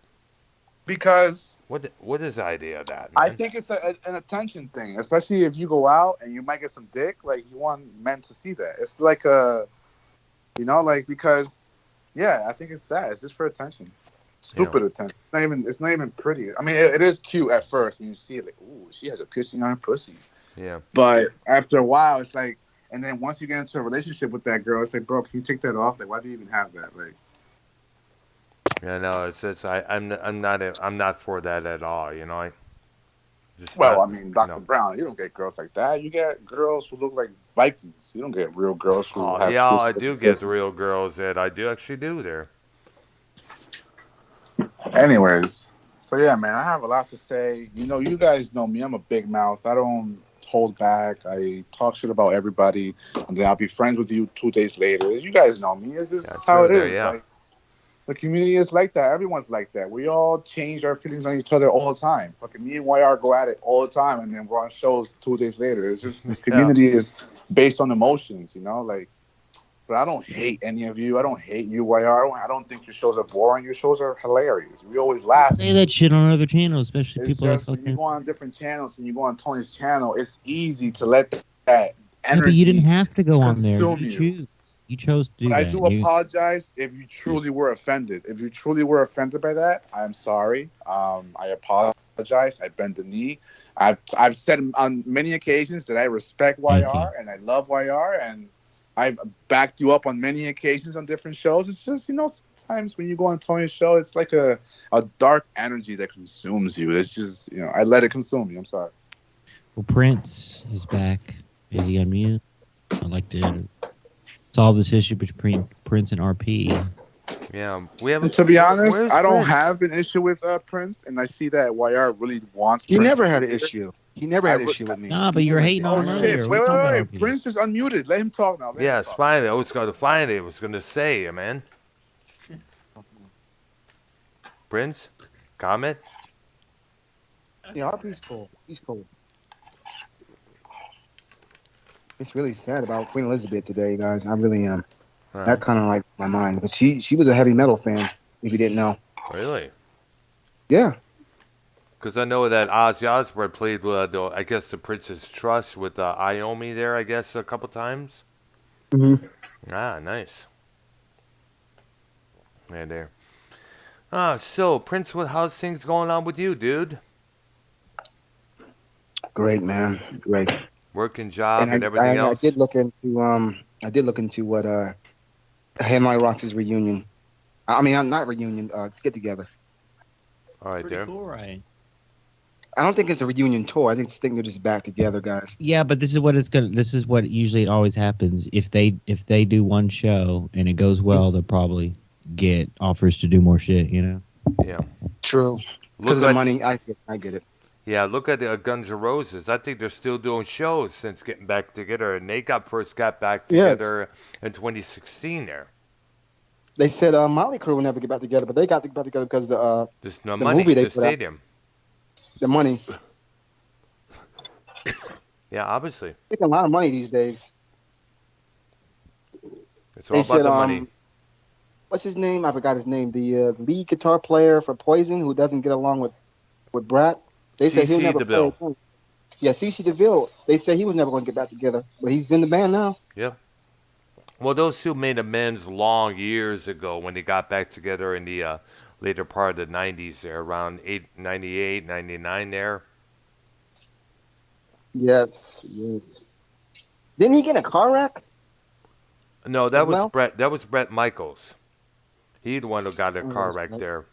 Because what is the idea of that, man? I think it's an attention thing, especially if you go out and you might get some dick. Like, you want men to see that. It's like because, yeah, I think it's that. It's just for attention. Stupid attention. It's not even pretty. I mean, it is cute at first when you see it. Like, ooh, she has a piercing on her pussy. Yeah. But after a while, it's like, and then once you get into a relationship with that girl, it's like, bro, can you take that off? Like, why do you even have that? Like. Yeah, no, I'm not for that at all. Just Well, not, I mean, Dr. Brown, you don't get girls like that. You get girls who look like Vikings. You don't get real girls who Oh, have yeah, I twisted do get the person. real girls that I do actually do there. Anyways, so yeah, man, I have a lot to say. You know, you guys know me. I'm a big mouth. I don't hold back. I talk shit about everybody, and then I'll be friends with you 2 days later. You guys know me. It's Yeah, just how true it there, is. yeah. Like the community is like that. Everyone's like that. We all change our feelings on each other all the time. Fucking me and YR go at it all the time, and then we're on shows 2 days later. It's just this Yeah. community is based on emotions, you know, like. But I don't hate any of you. I don't hate you, YR. I don't think your shows are boring. Your shows are hilarious. We always laugh. Say that shit on other channels, especially It's people that just when you fucking. go on different channels and you go on Tony's channel, it's easy to let that Yeah, but you didn't energy have to go on there. consume You you. choose. You chose to But do I that. do apologize if you truly were offended. If you truly were offended by that, I'm sorry. I apologize. I bend the knee. I've said on many occasions that I respect Thank you. YR and I love YR and I've backed you up on many occasions on different shows. It's just, you know, sometimes when you go on Tony's show, it's like a dark energy that consumes you. It's just, you know, I let it consume me. I'm sorry. Well, Prince is back. Is he on mute? I'd like to solve this issue between Prince and RP. Yeah, we And haven't. to be honest, Where's I don't Prince? have an issue with Prince, and I see that YR really wants He Prince never to had be an here. issue. He never I had an re- issue with me. Nah, but He you were never hating did. on Oh him shit! earlier. Wait, We're wait, talking wait, about wait! RP. Prince is unmuted. Let him talk now. Let him Yeah, it's talk. fine. I was going to find it. I was going to say, man. Prince, comment. Yeah, RP's cool. He's cool. It's really sad about Queen Elizabeth today, guys. I really am. That kind of like my mind. But she was a heavy metal fan, if you didn't know. Really? Yeah. Because I know that Ozzy Osbourne played with, I guess, the Prince's Trust with Iommi there, I guess, a couple times. Mm-hmm. Ah, nice. Yeah, there. Ah, so, Prince, how's things going on with you, dude? Great, man. Great. Working job And and everything I else? did look into what Headline Rocks' reunion. I mean, not reunion. Get together. All right, Pretty there. cool, right? I don't think it's a reunion tour. I think they're just back together, guys. Yeah, but this is what it's gonna. This is what usually always happens. If they do one show and it goes well, they'll probably get offers to do more shit. You know. Yeah. True. Because Look of the at, money. I get it. yeah, look at Guns N' Roses. I think they're still doing shows since getting back together, and they first got back Yes. together in 2016 there. They said Motley Crue will never get back together, but they got back together because Just the the money, movie they the put out, stadium. the money. Yeah, obviously. Making a lot of money these days. It's all They about said the money. what's his name? I forgot his name. The lead guitar player for Poison, who doesn't get along with Brat. They said he'll CC never play DeVille. again. Yeah, CC DeVille. They said he was never going to get back together, but he's in the band now. Yep. Well, those two made amends long years ago when they got back together in the later part of the 90s there, around 98, 99 there. Yes. Didn't he get in a car wreck No, as that was well? Brett. That was Brett Michaels. He's the one who got a car wreck Right. there.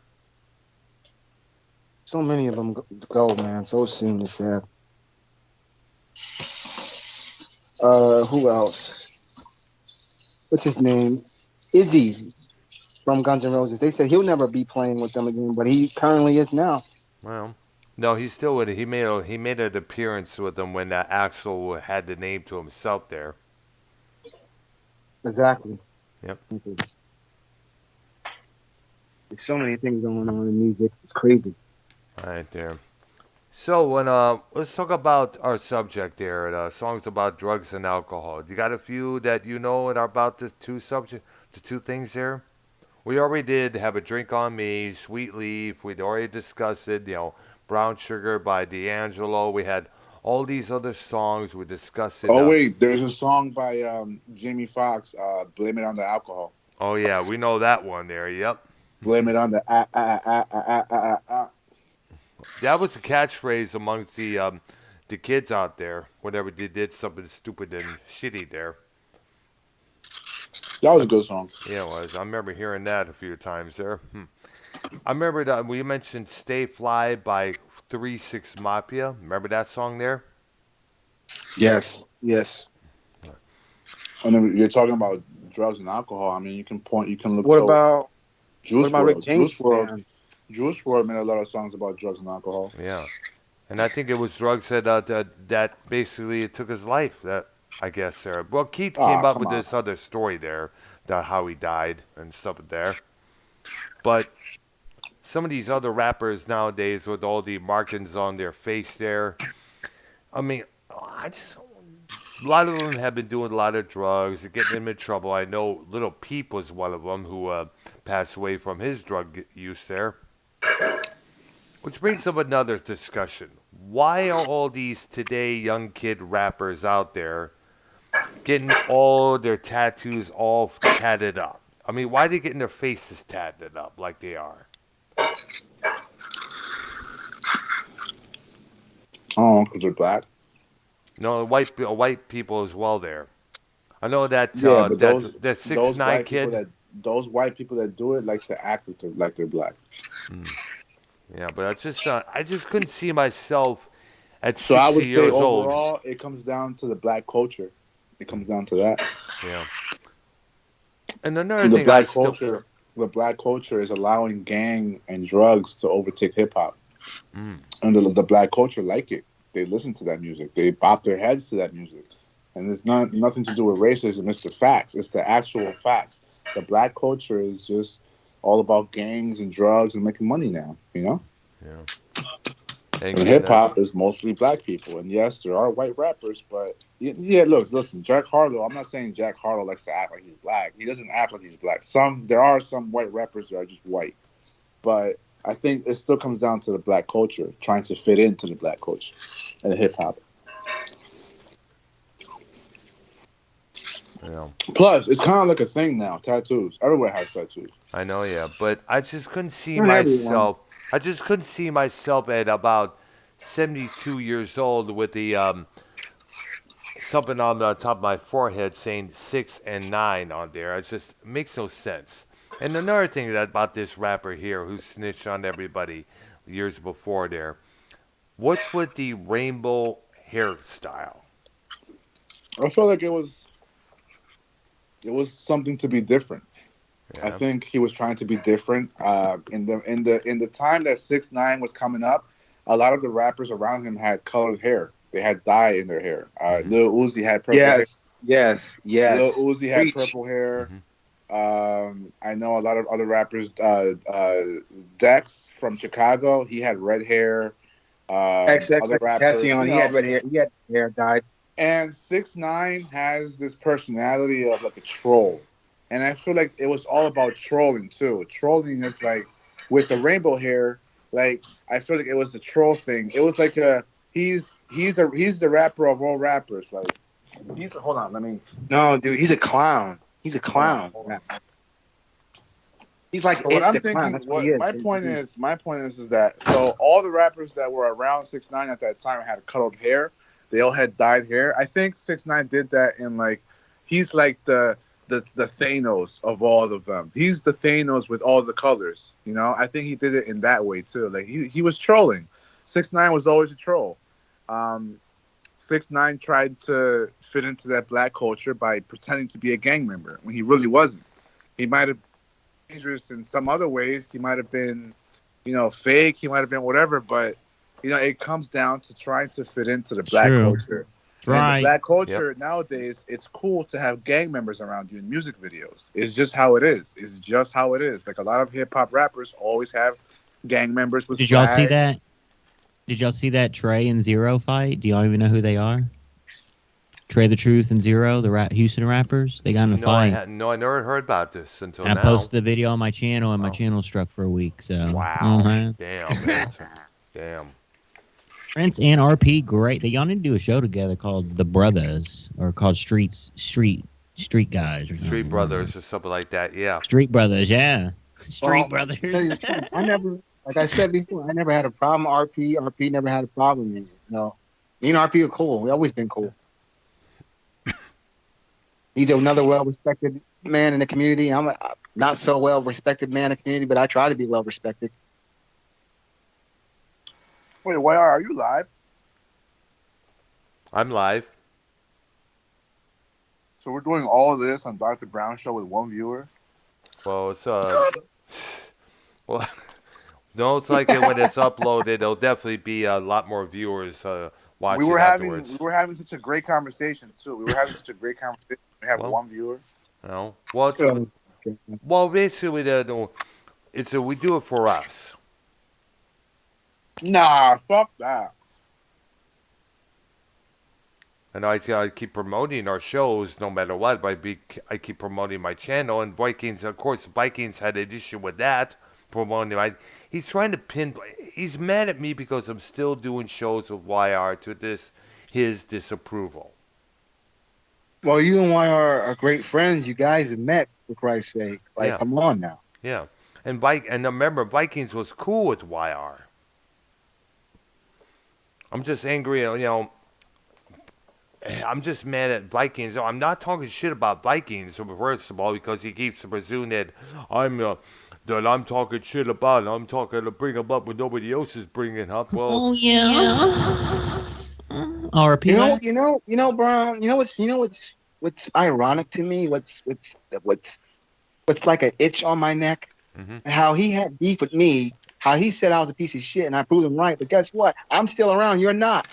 So many of them go, man. So soon. It's sad. Who else? What's his name? Izzy from Guns N' Roses. They said he'll never be playing with them again, but he currently is now. Well, no, he's still with it. He made an appearance with them when Axel had the name to himself there. Exactly. Yep. There's so many things going on in music. It's crazy. All right there. So when let's talk about our subject there. Songs about drugs and alcohol. You got a few that you know that are about the two things there. We already did Have a Drink on Me, Sweet Leaf. We'd already discussed it. Brown Sugar by D'Angelo. We had all these other songs. We discussed it. Oh wait, there's a song by Jamie Foxx. Blame it on the alcohol. Oh yeah, we know that one there. Yep. Blame it on the That was a catchphrase amongst the kids out there whenever they did something stupid and shitty there. That was a good song. Yeah, it was. I remember hearing that a few times there. I remember that we mentioned Stay Fly by Three Six Mafia. Remember that song there? Yes, yes. And then you're talking about drugs and alcohol. I mean, you can look What to about Juice Rick WRLD. James' stand? Juice WRLD made a lot of songs about drugs and alcohol. Yeah. And I think it was drugs that basically took his life. That I guess there. Well, Keith came Ah, up come with on. this other story there, that how he died and stuff there. But some of these other rappers nowadays with all the markings on their face there, I mean, I just a lot of them have been doing a lot of drugs, getting them in trouble. I know Little Peep was one of them who passed away from his drug use there. Which brings up another discussion. Why are all these today young kid rappers out there getting all their tattoos all tatted up? I mean, why are they getting their faces tatted up like they are? Oh, because they're black. No, white people as well there. I know that Yeah, but that 6ix9ine kid. those white people that do it like to act like they're black. Yeah, but I just couldn't see myself at So I 60 would say years old. overall, it comes down to the black culture. It comes down to that. Yeah. And another The thing I black still culture, the black culture is allowing gang and drugs to overtake hip hop, and the black culture like it. They listen to that music. They bop their heads to that music, and it's nothing to do with racism. It's the facts. It's the actual facts. The black culture is just all about gangs and drugs and making money now. You know. Yeah. And hip hop is mostly black people, and yes, there are white rappers, but yeah, listen, Jack Harlow. I'm not saying Jack Harlow likes to act like he's black. He doesn't act like he's black. There are some white rappers that are just white, but I think it still comes down to the black culture, trying to fit into the black culture and hip hop. Yeah. Plus, it's kind of like a thing now. Tattoos. Everywhere has tattoos. I know, yeah, but I just couldn't see Not everyone. myself. I just couldn't see myself at about 72 years old with the something on the top of my forehead saying 6 and 9 on there. It just makes no sense. And another thing about this rapper here who snitched on everybody years before there, what's with the rainbow hairstyle? I feel like it was something to be different. Yeah. I think he was trying to be different. In the time that 6ix9ine was coming up, a lot of the rappers around him had colored hair. They had dye in their hair. Lil Uzi had purple hair. Yes. Lil Uzi had Preach. purple hair. I know a lot of other rappers. Dex from Chicago, he had red hair. XX Other rappers, Tentacion, he had red hair. He had hair dyed. And 6ix9ine has this personality of like a troll. And I feel like it was all about trolling too. Trolling is like with the rainbow hair, like I feel like it was a troll thing. It was like he's the rapper of all rappers. Like hold on, let me. No, dude, he's a clown. He's a clown. He's like What I'm the thinking, clown. That's what he is. my point is that so all the rappers that were around 6ix9ine at that time had colored hair. They all had dyed hair. I think 6ix9ine did that in like he's like the Thanos of all of them. He's the Thanos with all the colors. You know, I think he did it in that way too. Like he was trolling. 6ix9ine was always a troll. 6ix9ine tried to fit into that black culture by pretending to be a gang member when he really wasn't. He might have been dangerous in some other ways. He might have been, fake. He might have been whatever. But it comes down to trying to fit into the black culture. Right. And the black culture nowadays, it's cool to have gang members around you in music videos. It's just how it is. It's just how it is. Like a lot of hip hop rappers always have gang members with Did y'all flags. see that? Did y'all see that Trey and Zero fight? Do y'all even know who they are? Trey the Truth and Zero, the Houston rappers. They got in a fight. I never heard about this until and now. I posted the video on my channel, and my channel struck for a week. So wow, damn, man. Damn. Prince and RP, great. Y'all need to do a show together called The Brothers, or called Street Guys, or Street Brothers, or something like that. Yeah. Street Brothers, yeah. Street Brothers. Tell you the truth, I never, like I said before, I never had a problem with RP. RP never had a problem with me. No, me and RP are cool. We always been cool. He's another well-respected man in the community. I'm a not so well-respected man in the community, but I try to be well-respected. Wait, why are you live? I'm live. So we're doing all of this on Dr. Brown show with one viewer. Well, it's well, no, it's like it when it's uploaded. There'll definitely be a lot more viewers We watching were afterwards. having such a great conversation too. We were having such a great conversation. We have Well, one viewer. no, well, it's Um, well, basically, it's we do it for us. Nah, fuck that. And I keep promoting our shows no matter what. I keep promoting my channel. And Vikings, of course, Vikings had an issue with that. Promoting my, he's trying to pin. He's mad at me because I'm still doing shows with YR to his disapproval. well, you and Y are great friends. You guys have met, for Christ's sake. Like, Yeah, come on now. yeah. And remember, Vikings was cool with YR. I'm just angry, I'm just mad at Vikings. I'm not talking shit about Vikings, first of all, because he keeps presuming that I'm talking shit about. I'm talking to bring him up when nobody else is bringing up. Well, Oh yeah. RP. Brown. What's ironic to me? What's like an itch on my neck? hmm How he had beef with me. How he said I was a piece of shit, and I proved him right. But guess what? I'm still around. You're not.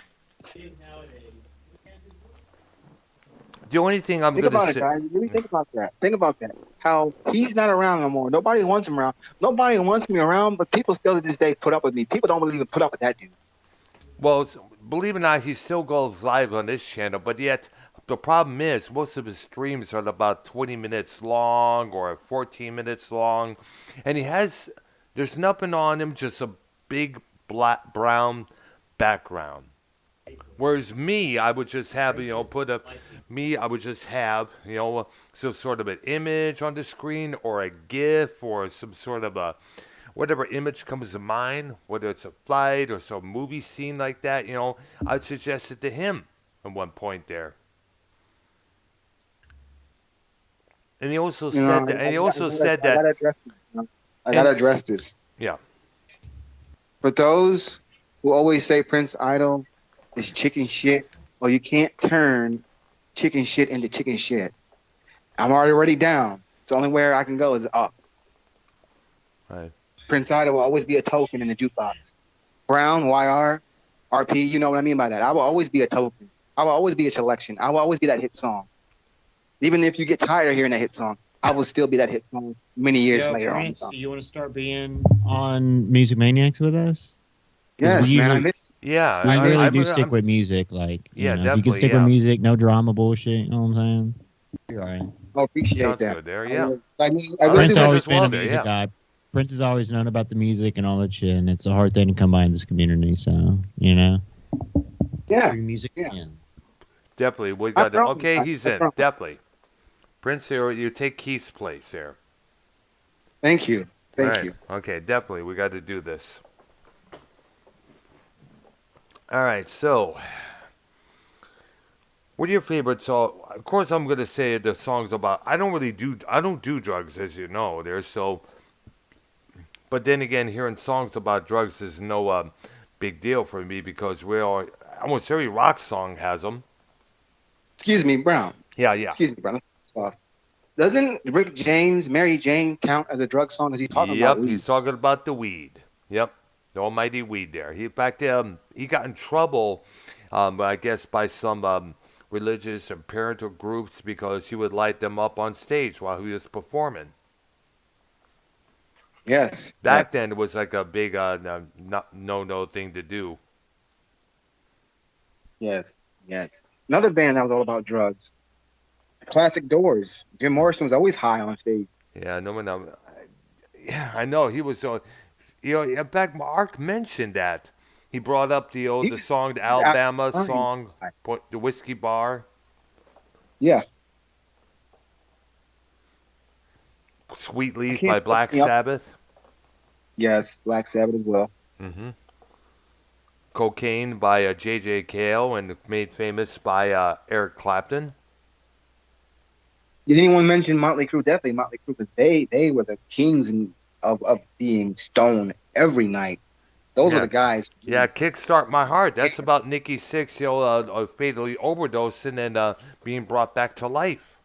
the only thing I'm Think gonna about it, say, guys. Really think about that. Think about that. How he's not around no more. Nobody wants him around. Nobody wants me around, but people still to this day put up with me. People don't even put up with that dude. well, believe it or not, he still goes live on this channel, but yet the problem is most of his streams are about 20 minutes long or 14 minutes long, and there's nothing on him, just a big black brown background. Whereas me, I would just have, I would just have, some sort of an image on the screen or a GIF or some sort of whatever image comes to mind, whether it's a fight or some movie scene like that, I'd suggest it to him at one point there. And he also You know, said that, and he also said I that, gotta address this. I and gotta address this. yeah, For those who always say Prince Idol is chicken shit, well, you can't turn chicken shit into chicken shit. I'm already down. So the only way I can go is up. right. Prince Idol will always be a token in the jukebox. Brown, YR, RP, you know what I mean by that. I will always be a token. I will always be a selection. I will always be that hit song. Even if you get tired of hearing that hit song, I will still be that hit song many years later Prince, on. do you want to start being on Music Maniacs with us? Yes, man. I usually- miss. Yeah, We really I'm- do I'm- stick with music. Like, Yeah, if you can definitely, stick yeah. with music, no drama bullshit. You know what I'm saying? You're all right. I appreciate Sounds that. good there, I yeah. really, I really I Prince do like miss always as well been a there, music yeah. guy. Prince has always known about the music and all that shit, and it's a hard thing to come by in this community. So, Yeah, bring music yeah. in. Definitely, we I got it. promise. Okay, he's I in, promise. definitely. Prince here, you take Keith's place there. Thank you. Thank All right. you. Okay, definitely. We got to do this. All right, so what are your favorite songs? Of course, I'm going to say the songs about. I don't do drugs, as you know. There's so, but then again, hearing songs about drugs is no big deal for me because almost every rock song has them. Excuse me, Brown. Yeah, yeah. Excuse me, Brown. Doesn't Rick James, Mary Jane count as a drug song? Is he talking about Yep, weed? he's talking about the weed. Yep, the almighty weed there. In fact, he got in trouble, I guess, by some religious and parental groups because he would light them up on stage while he was performing. Yes. Back then, it was like a big no thing to do. Yes. Yes. Another band that was all about drugs. Classic Doors. Jim Morrison was always high on stage. Yeah, no one. Yeah, I know he was so. In fact, Mark mentioned that. He brought up the song, the Alabama song, the Whiskey Bar. Yeah. Sweet Leaf by Black Yep. Sabbath. Yes. Black Sabbath as well. Mm-hmm. Cocaine by J.J. Cale and made famous by Eric Clapton. Did anyone mention Motley Crue? Definitely Motley Crue, because they were the kings of being stoned every night. Those were Yeah. the guys. Yeah, Kickstart My Heart. That's about Nikki Sixx, fatally overdosing and being brought back to life.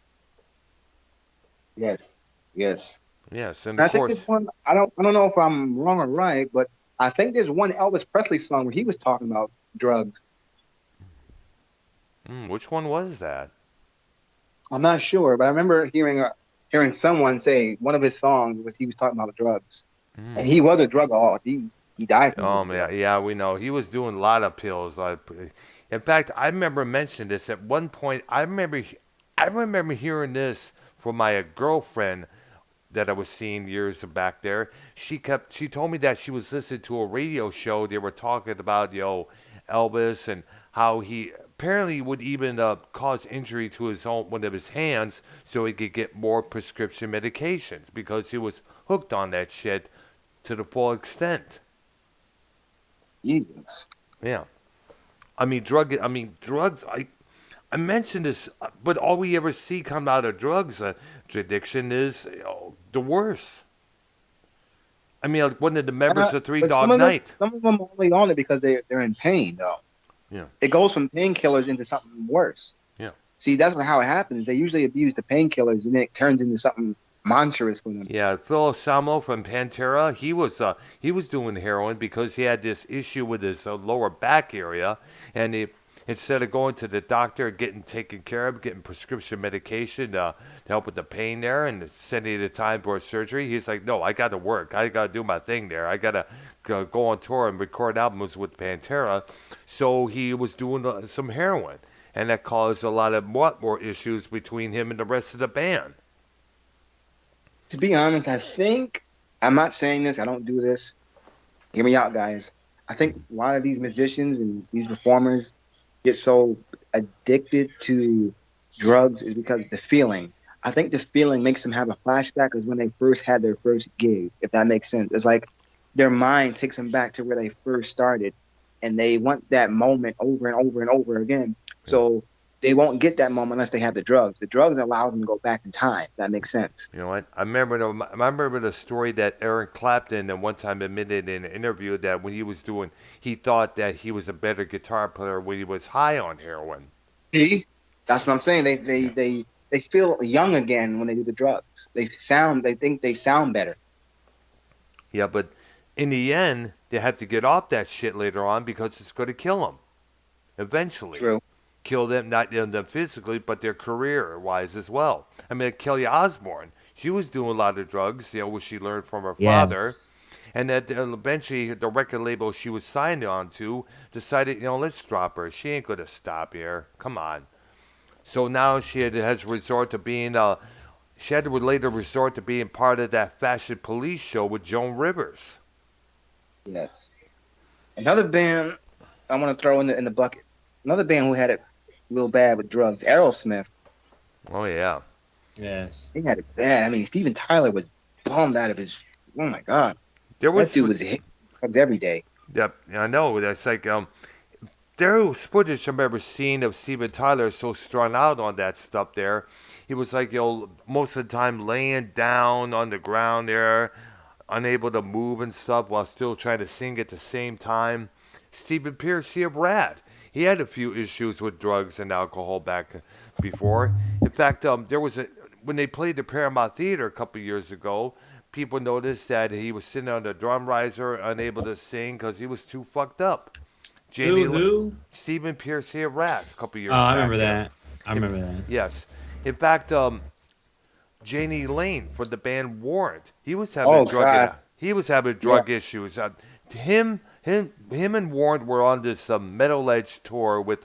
Yes. Yes. Yes, and And of I think there's course, one. I don't know if I'm wrong or right, but I think there's one Elvis Presley song where he was talking about drugs. which one was that? I'm not sure, but I remember hearing someone say one of his songs was he was talking about drugs, and Mm. he was a drugaholic. He died from Oh using man, drugs. yeah, we know he was doing a lot of pills. In fact, I remember mentioning this at one point. I remember hearing this from my girlfriend that I was seeing years back there. She told me that she was listening to a radio show. They were talking about Elvis and how he apparently would even cause injury to his own one of his hands so he could get more prescription medications because he was hooked on that shit to the full extent. Jesus. Yeah. I mean, drugs. I mentioned this, but all we ever see come out of drugs addiction is the worst. I mean, like one of the members of Three But some Dog of them, Night. some of them are only on it because they're in pain though. Yeah, It goes from painkillers into something worse. yeah, See, that's how it happens. They usually abuse the painkillers, and then it turns into something monstrous for them. yeah. Phil Samo from Pantera, he was doing heroin because he had this issue with his lower back area, and he instead of going to the doctor, getting taken care of, getting prescription medication to help with the pain there, and sending the time for surgery, he's like, no, I got to work. I got to do my thing there. I got to go on tour and record albums with Pantera. So he was doing some heroin, and that caused a lot of more issues between him and the rest of the band. To be honest, I think I'm not saying this. I don't do this. Hear me out, guys. I think a lot of these musicians and these performers get so addicted to drugs is because of the feeling. I think the feeling makes them have a flashback of when they first had their first gig, if that makes sense. It's like their mind takes them back to where they first started, and they want that moment over and over and over again. So they won't get that moment unless they have the drugs. The drugs allow them to go back in time. If that makes sense. You know what? I remember the story that Eric Clapton at one time admitted in an interview that when he was doing, he thought that he was a better guitar player when he was high on heroin. See, that's what I'm saying. Yeah. They feel young again when they do the drugs. They think they sound better. Yeah, but in the end, they have to get off that shit later on because it's going to kill them eventually. True. Kill them, not them physically, but their career-wise as well. I mean, Kelly Osbourne, she was doing a lot of drugs, what she learned from her father. Yes. And that eventually the record label she was signed on to decided, let's drop her. She ain't going to stop here. Come on. So now has resort to being, she had to later resort to being part of that Fashion Police show with Joan Rivers. Yes. Another band I want to throw in the bucket. Another band who had it real bad with drugs. Aerosmith. Oh, yeah. Yes. They had it bad. I mean, Steven Tyler was bummed out of his. Oh my God, There that was, dude was hit drugs every day. yep, I know. That's like, there was footage I remember seeing of Steven Tyler so strung out on that stuff there. He was like, most of the time laying down on the ground there, unable to move and stuff while still trying to sing at the same time. Stephen Pierce, he a rat. He had a few issues with drugs and alcohol back before. In fact, there was when they played the Paramount Theater a couple of years ago, people noticed that he was sitting on the drum riser, unable to sing because he was too fucked up. Jamie Who? Stephen Pierce here, rat, a couple Oh, years I back remember there. that. I remember that. Yes. In fact, Janie Lane from the band Warrant, he was Oh having God, yeah. drug issues. Him and Warrant were on this Metal Edge tour with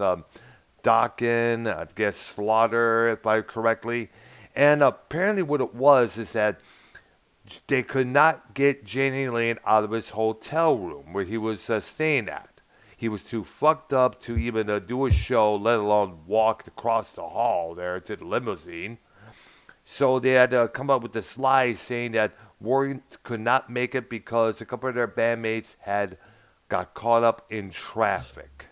Dokken, I guess Slaughter, if I correctly. And apparently, what it was is that they could not get Janie Lane out of his hotel room where he was staying at. He was too fucked up to even do a show, let alone walk across the hall there to the limousine. So they had to come up with this lie saying that Warrant could not make it because a couple of their bandmates had got caught up in traffic.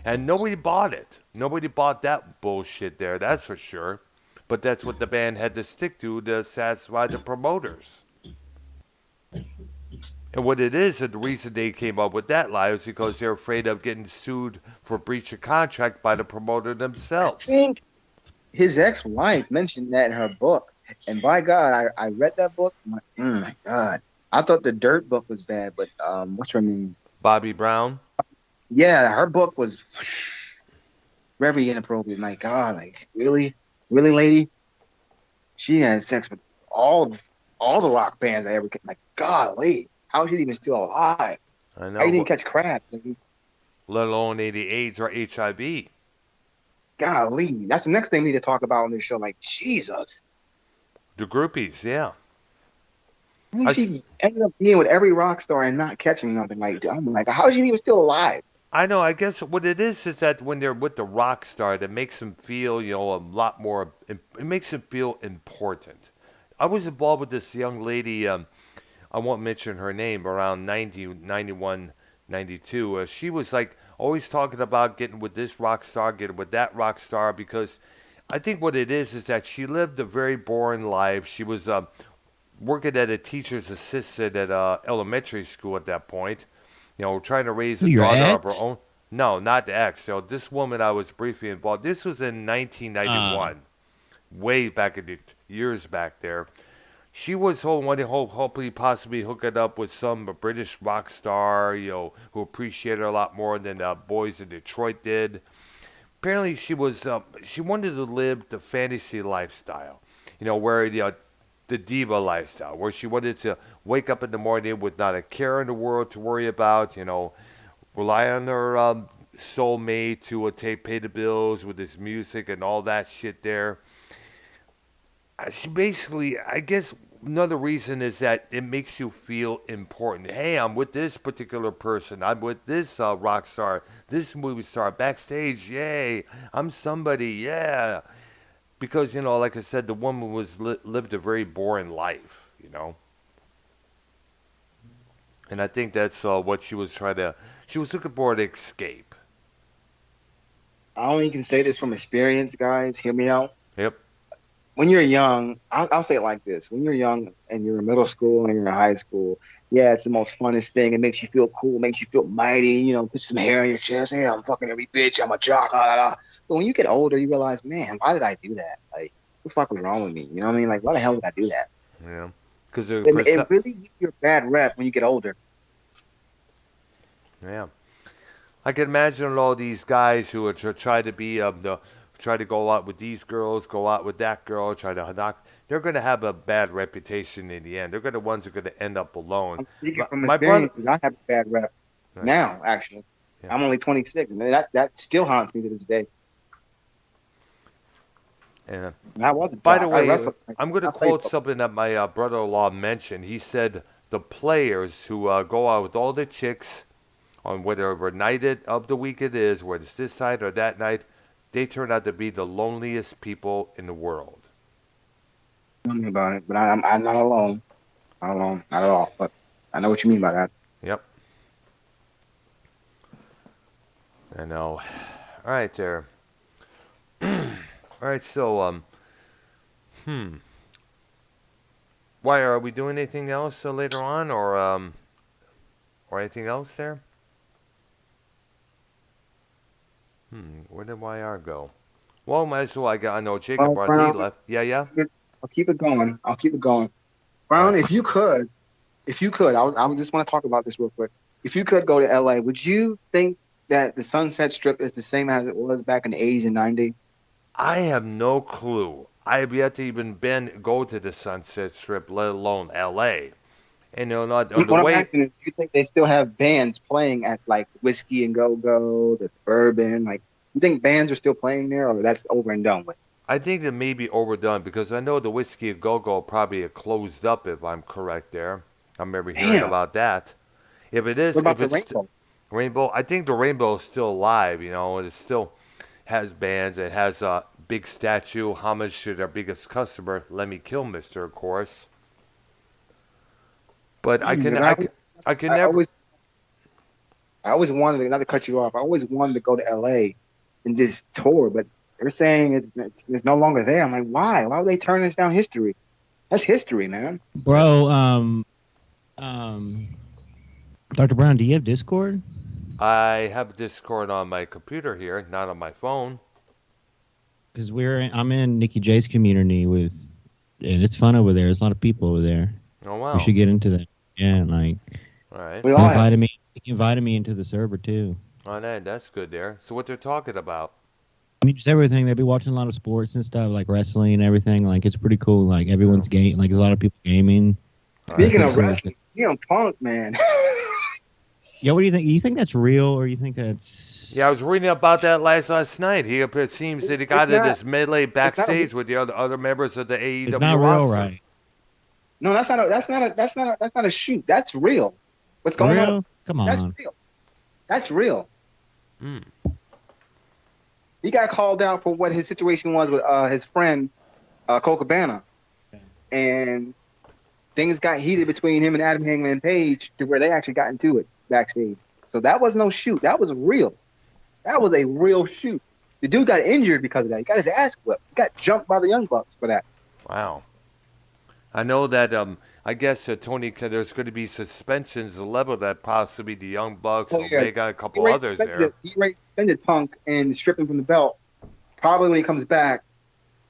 And nobody bought it. Nobody bought that bullshit there, that's for sure. But that's what the band had to stick to satisfy the promoters. And what it is, and the reason they came up with that lie is because they're afraid of getting sued for breach of contract by the promoter I themselves. think his ex-wife mentioned that in her book, and by God, I read that book. I'm like, oh my God, I thought the Dirt book was bad, but what's her name? Bobby Brown. Yeah, her book was very inappropriate. My God, like really, really, lady, she had sex with all the rock bands I ever. Like, golly, how is she even still alive? I How you know, didn't catch crab? Like, let alone any AIDS or HIV. golly, that's the next thing we need to talk about on this show. Like, Jesus. The groupies, yeah. I think I, s- she ended up being with every rock star and not catching nothing. Like, I'm like, how is she even still alive? I know. I guess what it is that when they're with the rock star, that makes them feel, a lot more. It makes them feel important. I was involved with this young lady. I won't mention her name. Around 90, 91, 92. She was like always talking about getting with this rock star, getting with that rock star, because I think what it is that she lived a very boring life. She was working at a teacher's assistant at elementary school at that point, trying to raise a Your daughter of her ex? own. No, not the ex. This woman I was briefly involved. This was in Uh, 1991, way back in the years back there. She was hopefully possibly hooking up with some British rock star, who appreciated her a lot more than the boys in Detroit did. Apparently, she wanted to live the fantasy lifestyle, where the diva lifestyle, where she wanted to wake up in the morning with not a care in the world to worry about, rely on her soulmate to pay the bills with his music and all that shit there. She basically, I guess, another reason is that it makes you feel important. Hey, I'm with this particular person. I'm with this rock star, this movie star backstage. Yay, I'm somebody. Yeah, because like I said, the woman lived a very boring life. And I think that's what she was trying to. She was looking for an escape. I only can say this from experience, guys. Hear me out. Yep. When you're young, I'll say it like this: when you're young and you're in middle school and you're in high school, yeah, it's the most funnest thing. It makes you feel cool, makes you feel mighty. Put some hair on your chest. Hey, I'm fucking every bitch. I'm a jock. Ah, ah, ah. But when you get older, you realize, man, why did I do that? Like, what the fuck was wrong with me? You know what I mean? Like, why the hell did I do that? Yeah. Because the It really gives you a bad rep when you get older. yeah. I can imagine all these guys who are try to be try to go out with these girls, go out with that girl, try to knock. They're going to have a bad reputation in the end. They're going to ones who are going to end up alone. I'm speaking from My brother, experience because I have a bad rep right, now. Actually, yeah. I'm only 26, and that still haunts me to this day. And, And I was a by the jock. I way, wrestled. I'm going to I played quote something that my brother-in-law mentioned. He said the players who go out with all the chicks on whatever night of the week it is, whether it's this night or that night, they turn out to be the loneliest people in the world. Tell me about it, but I'm not alone. Not alone, not at all. But I know what you mean by that. Yep. I know. All right, there. All right, so why are we doing anything else later on, or anything else there? Where did YR go? Well, might as well. I know Jacob Well, RT Brown, left. Yeah, yeah. I'll keep it going. I'll keep it going. All Brown, right. if you could, I just want to talk about this real quick. If you could go to LA, would you think that the Sunset Strip is the same as it was back in the 80s and 90s? I have no clue. I have yet to even go to the Sunset Strip, let alone L.A. And not the What I'm way. asking is, do you think they still have bands playing at like Whiskey and Go Go, the Bourbon? Like, you think bands are still playing there, or that's over and done with? I think it may be overdone because I know the Whiskey a Go Go probably closed up. If I'm correct, there. I remember hearing Damn. about that. If it What is, about if the it's Rainbow? Rainbow, I think the Rainbow is still alive. It still has bands. It has a big statue, homage to their biggest customer, Lemmy Kilmister, of course. But Because I can I never. always, I always wanted to, not to cut you off. I always wanted to go to LA and just tour, but they're saying it's no longer there. I'm like, why? Why would they turn this down history? That's history, man. That's bro, um, Dr. Brown, do you have Discord? I have Discord on my computer here, not on my phone. Because I'm in Nikki J's community and it's fun over there. There's a lot of people over there. Oh wow! We should get into that. Yeah, like All right. We he all have. invited me into the server too. Oh, that's good there. So what they're talking about? I mean, just everything. They'll be watching a lot of sports and stuff, like wrestling and everything. Like it's pretty cool. Like everyone's game. Like there's a lot of people gaming. Speaking of Cool. wrestling, Punk, man. Yeah, what do you think? You think that's real, or you think that's? Yeah, I was reading about that last night. It seems that he got in this melee backstage with the other members of the AEW It's not roster. real, right? No, that's not a shoot. That's real. What's going real? on? Come That's on. real. That's real. Mm. He got called out for what his situation was with his friend Cole Cabana, and things got heated between him and Adam Hangman Page to where they actually got into it backstage. So that was no shoot. That was real. That was a real shoot. The dude got injured because of that. He got his ass whipped. He got jumped by the Young Bucks for that. Wow. I know that I guess Tony, there's going to be suspensions leveled at possibly the Young Bucks, Omega, a couple others there. He already suspended Punk and stripped him from the belt. Probably when he comes back,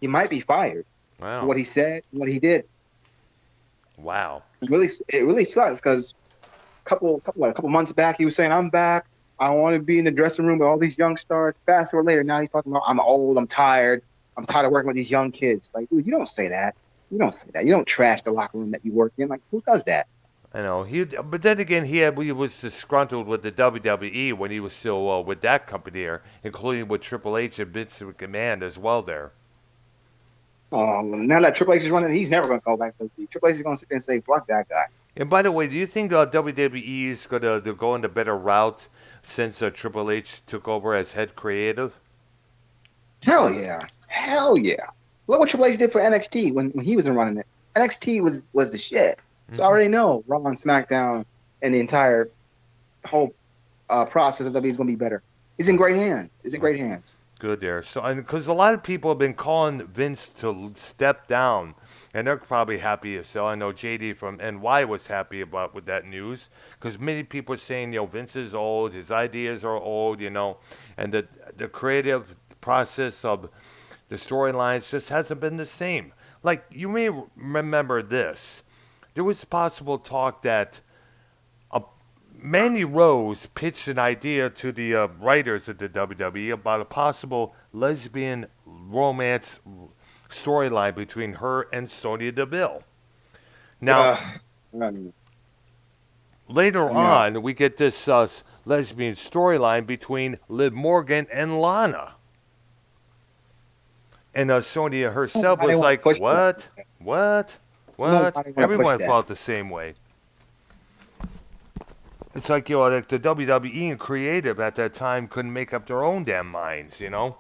he might be fired. Wow. For what he said, what he did. Wow. It really sucks because a couple months back he was saying, "I'm back. I want to be in the dressing room with all these young stars." Fast or later, now he's talking about, "I'm old. I'm tired. I'm tired of working with these young kids." Like, dude, you don't say that. You don't say that. You don't trash the locker room that you work in. Like, who does that? I know but then again, he was disgruntled with the WWE when he was still with that company there, including with Triple H and Vince McMahon as well there. Now that Triple H is running, he's never going to go back to WWE. Triple H is going to sit there and say, "Fuck that guy." And by the way, do you think WWE is going to go in a better route since Triple H took over as head creative? Hell yeah. Look what Triple H did for NXT when he was running it. NXT was the shit. So I already know Raw and SmackDown and the entire whole process of WWE is going to be better. He's in great hands. Good there. So, because a lot of people have been calling Vince to step down, and they're probably happy as hell. I know JD from NY was happy with that news, because many people are saying, Vince is old, his ideas are old, and the creative process of the storylines just hasn't been the same. Like, you may remember this. There was possible talk that Mandy Rose pitched an idea to the writers of the WWE about a possible lesbian romance storyline between her and Sonya Deville. Now, later on, we get this lesbian storyline between Liv Morgan and Lana. And Sonya herself was like, what? Everyone felt the same way. It's like, like the WWE and creative at that time couldn't make up their own damn minds, And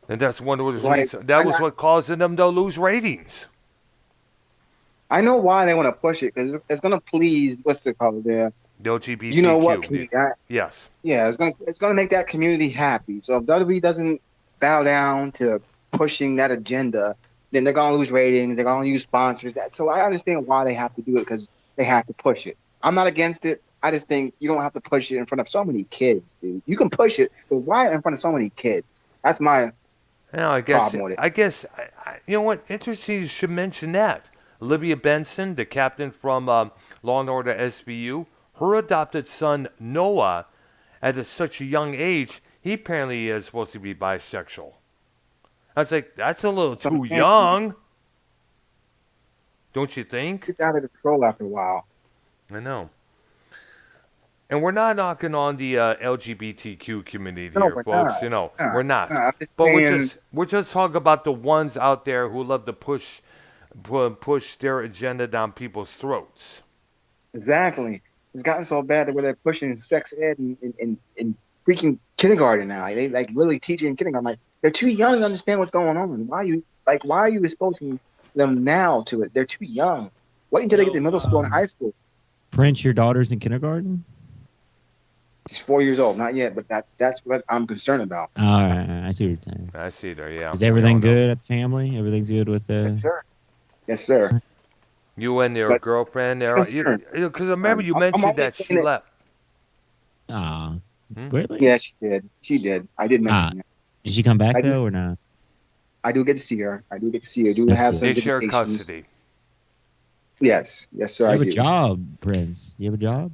that's one of the reasons. That was what caused them to lose ratings. I know why they want to push it, because it's going to please, what's it called there? The LGBTQ. You know what? Yes. Yeah, it's gonna make that community happy. So if WWE doesn't bow down to pushing that agenda, then they're gonna lose ratings. They're gonna use sponsors. So I understand why they have to do it, because they have to push it. I'm not against it. I just think you don't have to push it in front of so many kids, dude. You can push it, but why in front of so many kids? That's my problem with it. I guess you know what? Interesting. You should mention that Olivia Benson, the captain from Law and Order SVU. Her adopted son, Noah, at such a young age, he apparently is supposed to be bisexual. I was like, that's a little too young. Don't you think? It's out of control after a while. I know. And we're not knocking on the LGBTQ community here, folks. We're not. But we're just talking about the ones out there who love to push their agenda down people's throats. Exactly. It's gotten so bad that where they're pushing sex ed in freaking kindergarten now. They like literally teaching in kindergarten. Like, they're too young to understand what's going on. Why are you exposing them now to it? They're too young. Wait until they get to middle school and high school. Prince, your daughter's in kindergarten? She's 4 years old. Not yet, but that's what I'm concerned about. All right, I see what you're saying. I see there, yeah. Is everything good at the family? Everything's good with the... Yes, sir. Yes, sir. You and your But girlfriend, concerned. because remember you I'm mentioned always that she saying it. left. Ah, Hmm? really? Yeah, she did. She did. I did Ah, mention that. did she come back I do. though or not? I do get to see her. I do get to see her. I do That's have good. some They share visitations. custody. Yes. Yes, sir. You I have a do. job, Prince. You have a job.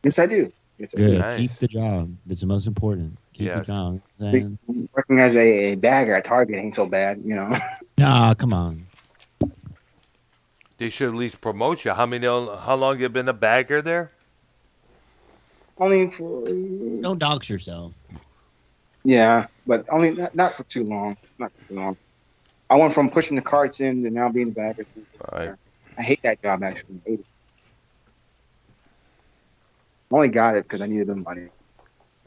Yes, I do. Yes, I do. Good. Keep Nice. the job. It's the most important. Keep the Yes. job. Think working as a bagger at Target ain't so bad, you know. Nah, come on. They should at least promote you. How long you been a bagger there? Only for Don't dox yourself. yeah, but only not for too long. Not for too long. I went from pushing the carts in to now being a bagger. All right. I hate that job actually. I hate it. I only got it because I needed the money.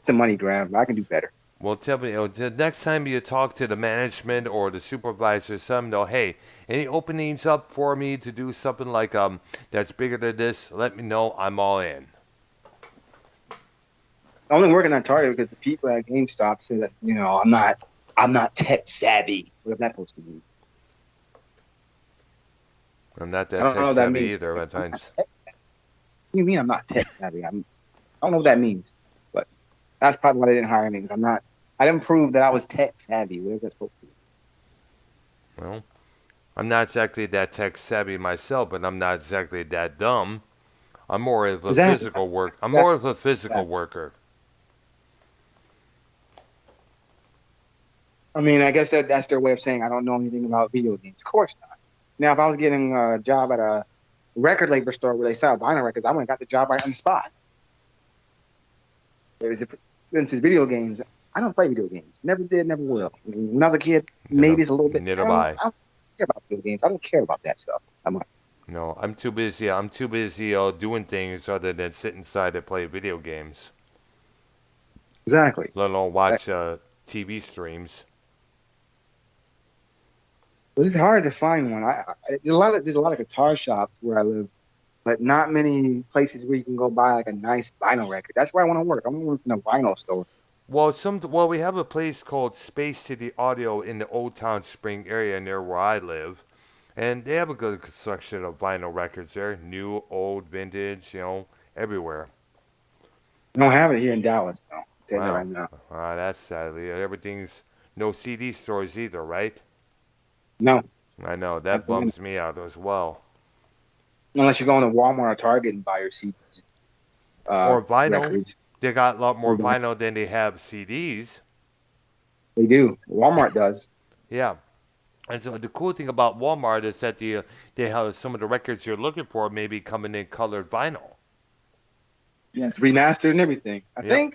It's a money grab. I can do better. Well, tell me, the next time you talk to the management or the supervisor, some know, hey, any openings up for me to do something like that's bigger than this? Let me know. I'm all in. I'm only working on Target because the people at GameStop say that I'm not tech savvy. What is that supposed to mean? I'm not I that don't know tech what that savvy means. either at I'm not times. tech savvy. What do you mean I'm not tech savvy? I don't know what that means, but that's probably why they didn't hire me because I'm not. I didn't prove that I was tech savvy. Whatever that's supposed to be. Well, I'm not exactly that tech savvy myself, but I'm not exactly that dumb. I'm more of a Exactly. physical work. I'm more Exactly. of a physical Exactly. worker. I mean, I guess that's their way of saying I don't know anything about video games. Of course not. Now, if I was getting a job at a record label store where they sell vinyl records, I would have got the job right on the spot. Since it's video games, I don't play video games. Never did, never will. When I was a kid, maybe it's a little bit. Neither I. I don't care about video games. I don't care about that stuff. No, I'm too busy. I'm too busy doing things other than sit inside and play video games. Exactly. Let alone watch TV streams. But it's hard to find one. There's a lot of guitar shops where I live, but not many places where you can go buy like a nice vinyl record. That's where I want to work. I want to work in a vinyl store. Well, we have a place called Space City Audio in the Old Town Spring area near where I live, and they have a good selection of vinyl records there, new, old, vintage, everywhere. I don't have it here in Dallas. No, I'll tell you that Wow, right now. that's sadly everything's no CD stores either, right? No, I know at that the moment. bums me out as well. Unless you're going to Walmart or Target and buy your CDs, Or vinyl, records. they got a lot more Or vinyl. vinyl than they have CDs. They do. Walmart does. Yeah. And so the cool thing about Walmart is that they have some of the records you're looking for maybe coming in colored vinyl. Yes, remastered and everything. Yep.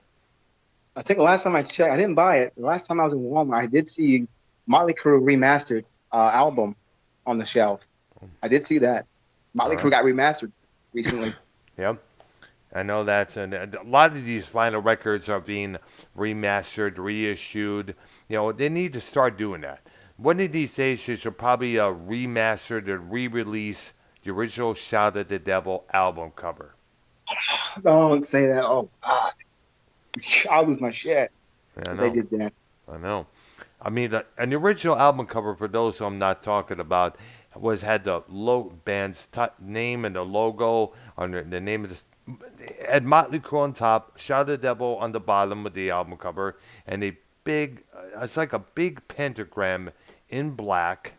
I think the last time I checked, I didn't buy it. The last time I was in Walmart, I did see Motley Crue remastered album on the shelf. I did see that. All Motley Crue right. got remastered recently. Yep. I know that, and a lot of these vinyl records are being remastered, reissued. They need to start doing that. One of these days, they should probably remaster and re-release the original "Shout at the Devil" album cover. Don't say that. Oh, God. I'll lose my shit I if they know, did that. I know. I mean, an original album cover, for those who I'm not talking about, had the band's name and the logo under the name of the had Motley Crue on top, Shout the Devil on the bottom of the album cover, and a big, it's like a big pentagram in black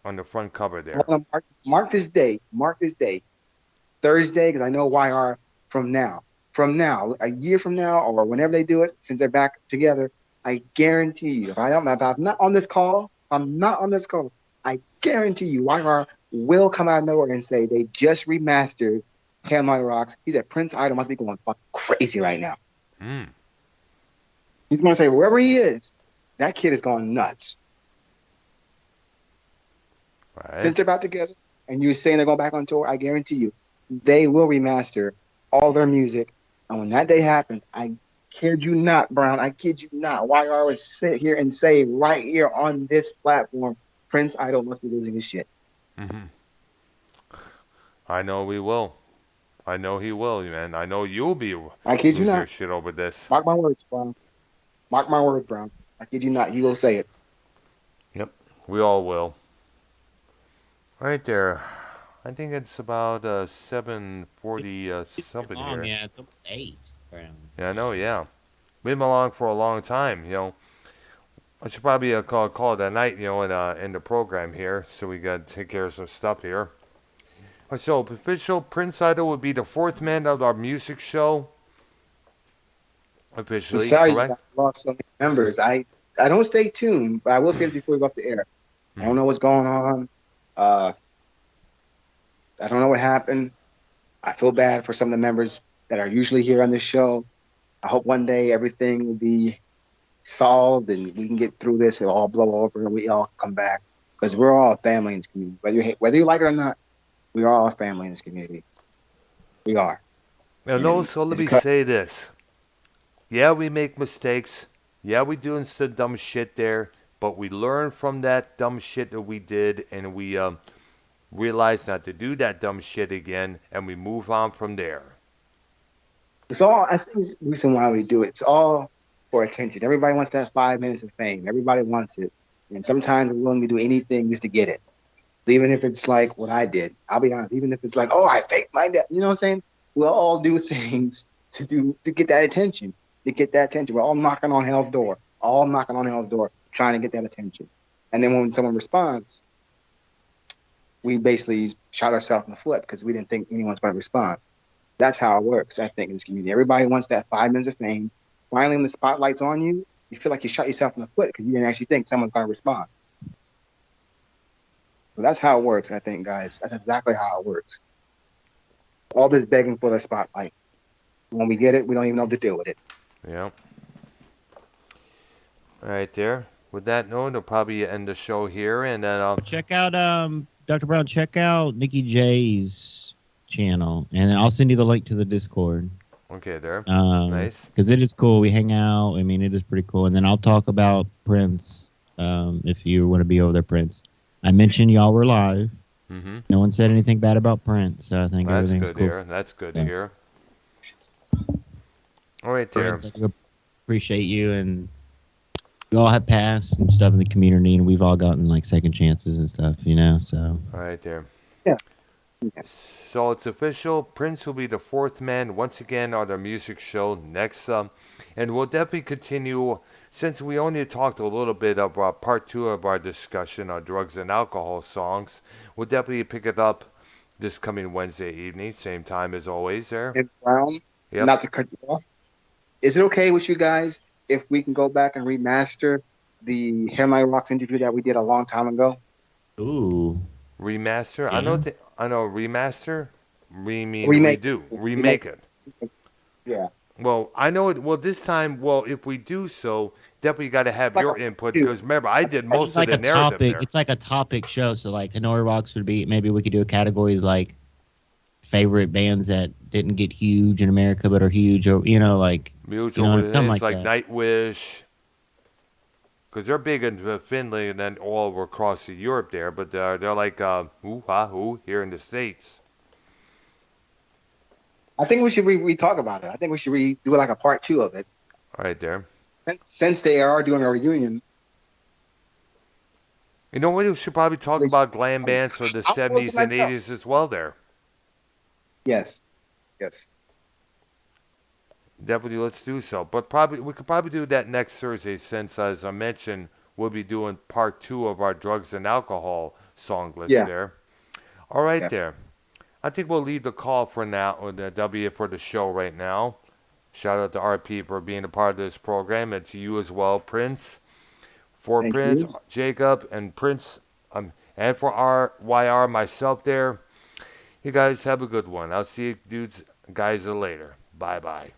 on the front cover I there. want to mark this day. Mark this day. Thursday, because I know YR from now, a year from now, or whenever they do it, since they're back together, I guarantee you, if I'm not on this call, I guarantee you, YR will come out of nowhere and say they just remastered Hell My Rocks. He said Prince Idol must be going fucking crazy right now. Mm, He's going to say wherever he is, that kid is going nuts. Since right. they're back together, and you're saying they're going back on tour, I guarantee you, they will remaster all their music. And when that day happens, I kid you not, Brown, I kid you not, YR would sit here and say right here on this platform, Prince Idol must be losing his shit. Hmm. I know we will. I know he will, man. I know you'll be I kid you lose your not. shit over this. Mark my words, Brown. Mark my words, Brown. I kid you not. He will say it. Yep, we all will. Right there. I think it's about 7:40 something Long, here. yeah, it's almost 8. Apparently. Yeah, I know. Yeah, we've been along for a long time. I should probably call it a night. In the program here, so we got to take care of some stuff here. So official Prince Idol would be the fourth man of our music show. I'm Officially, sorry you correct? guys lost so many members. I don't stay tuned, but I will say this before we go off the air. I don't know what's going on. Uh, I don't know what happened. I feel bad for some of the members that are usually here on this show. I hope one day everything will be solved and we can get through this. It'll all blow over and we all come back because we're all family in this community. Whether you like it or not, we are all family in this community. We are. And And also, let it's me because say this. Yeah, we make mistakes. Yeah, we doing some dumb shit there, but we learn from that dumb shit that we did, and we realize not to do that dumb shit again, and we move on from there. it's all. I think the reason why we do it, it's all for attention. Everybody wants that 5 minutes of fame. Everybody wants it, and sometimes we're willing to do anything just to get it. Even if it's like what I did, I'll be honest. Even if it's like, oh, I faked my death. You know what I'm saying? We'll all do things to get that attention. To get that attention, we're all knocking on hell's door. All knocking on hell's door, trying to get that attention. And then when someone responds, we basically shot ourselves in the foot because we didn't think anyone's going to respond. That's how it works, I think, in this community. Everybody wants that 5 minutes of fame. Finally, when the spotlight's on you, you feel like you shot yourself in the foot because you didn't actually think someone's going to respond. So that's how it works, I think, guys. That's exactly how it works. All this begging for the spotlight. When we get it, we don't even know what to do with it. Yeah. All right, there. With that note, I'll probably end the show here, and then Check out Dr. Brown. Check out Nikki J's channel, and then I'll send you the link to the Discord. okay, there. Nice. Because it is cool. We hang out. I mean, it is pretty cool. And then I'll talk about Prince. If you want to be over there, Prince. I mentioned y'all were live. Mm-hmm. No one said anything bad about Prince. So I think That's everything's good to cool. hear. That's good to hear. All right, there. Prince, I do appreciate you, and we all have passed and stuff in the community, and we've all gotten like second chances and stuff, So All right, there. Yeah. So it's official. Prince will be the fourth man once again on our music show next. And we'll definitely continue, since we only talked a little bit about part two of our discussion on drugs and alcohol songs. We'll definitely pick it up this coming Wednesday evening, same time as always there. And Brown, Yep. not to cut you off, is it okay with you guys if we can go back and remaster the Headline Rocks interview that we did a long time ago? ooh, Remaster? yeah. I know remaster. Remake. Redo. Remake it. Yeah. Well, I know it. Well, this time, if we do so, definitely got to have Like your a input two. because remember, I did most It's of like the a narrative topic. there. It's like a topic show. So like Hanoi Rocks would be, maybe we could do a categories like favorite bands that didn't get huge in America but are huge, or Mutual, something it's like like that. Nightwish, because they're big in Finland and then all across Europe there, but they're like who here in the States. I think we should re-talk about it. I think we should do like a part two of it. All right, there. Since they are doing a reunion. You know what? We should probably talk about glam bands for the I'll go to 70s and myself. 80s as well there. Yes. Yes. Definitely, let's do so. But we could probably do that next Thursday, since, as I mentioned, we'll be doing part two of our drugs and alcohol song list Yeah. there. All right, Yeah. there. I think we'll leave the call for now, or the W for the show right now. Shout out to RP for being a part of this program, and to you as well, Prince. For Thank Prince, you. Jacob, and Prince, and for RYR, myself there. You guys have a good one. I'll see you dudes, guys, later. Bye-bye.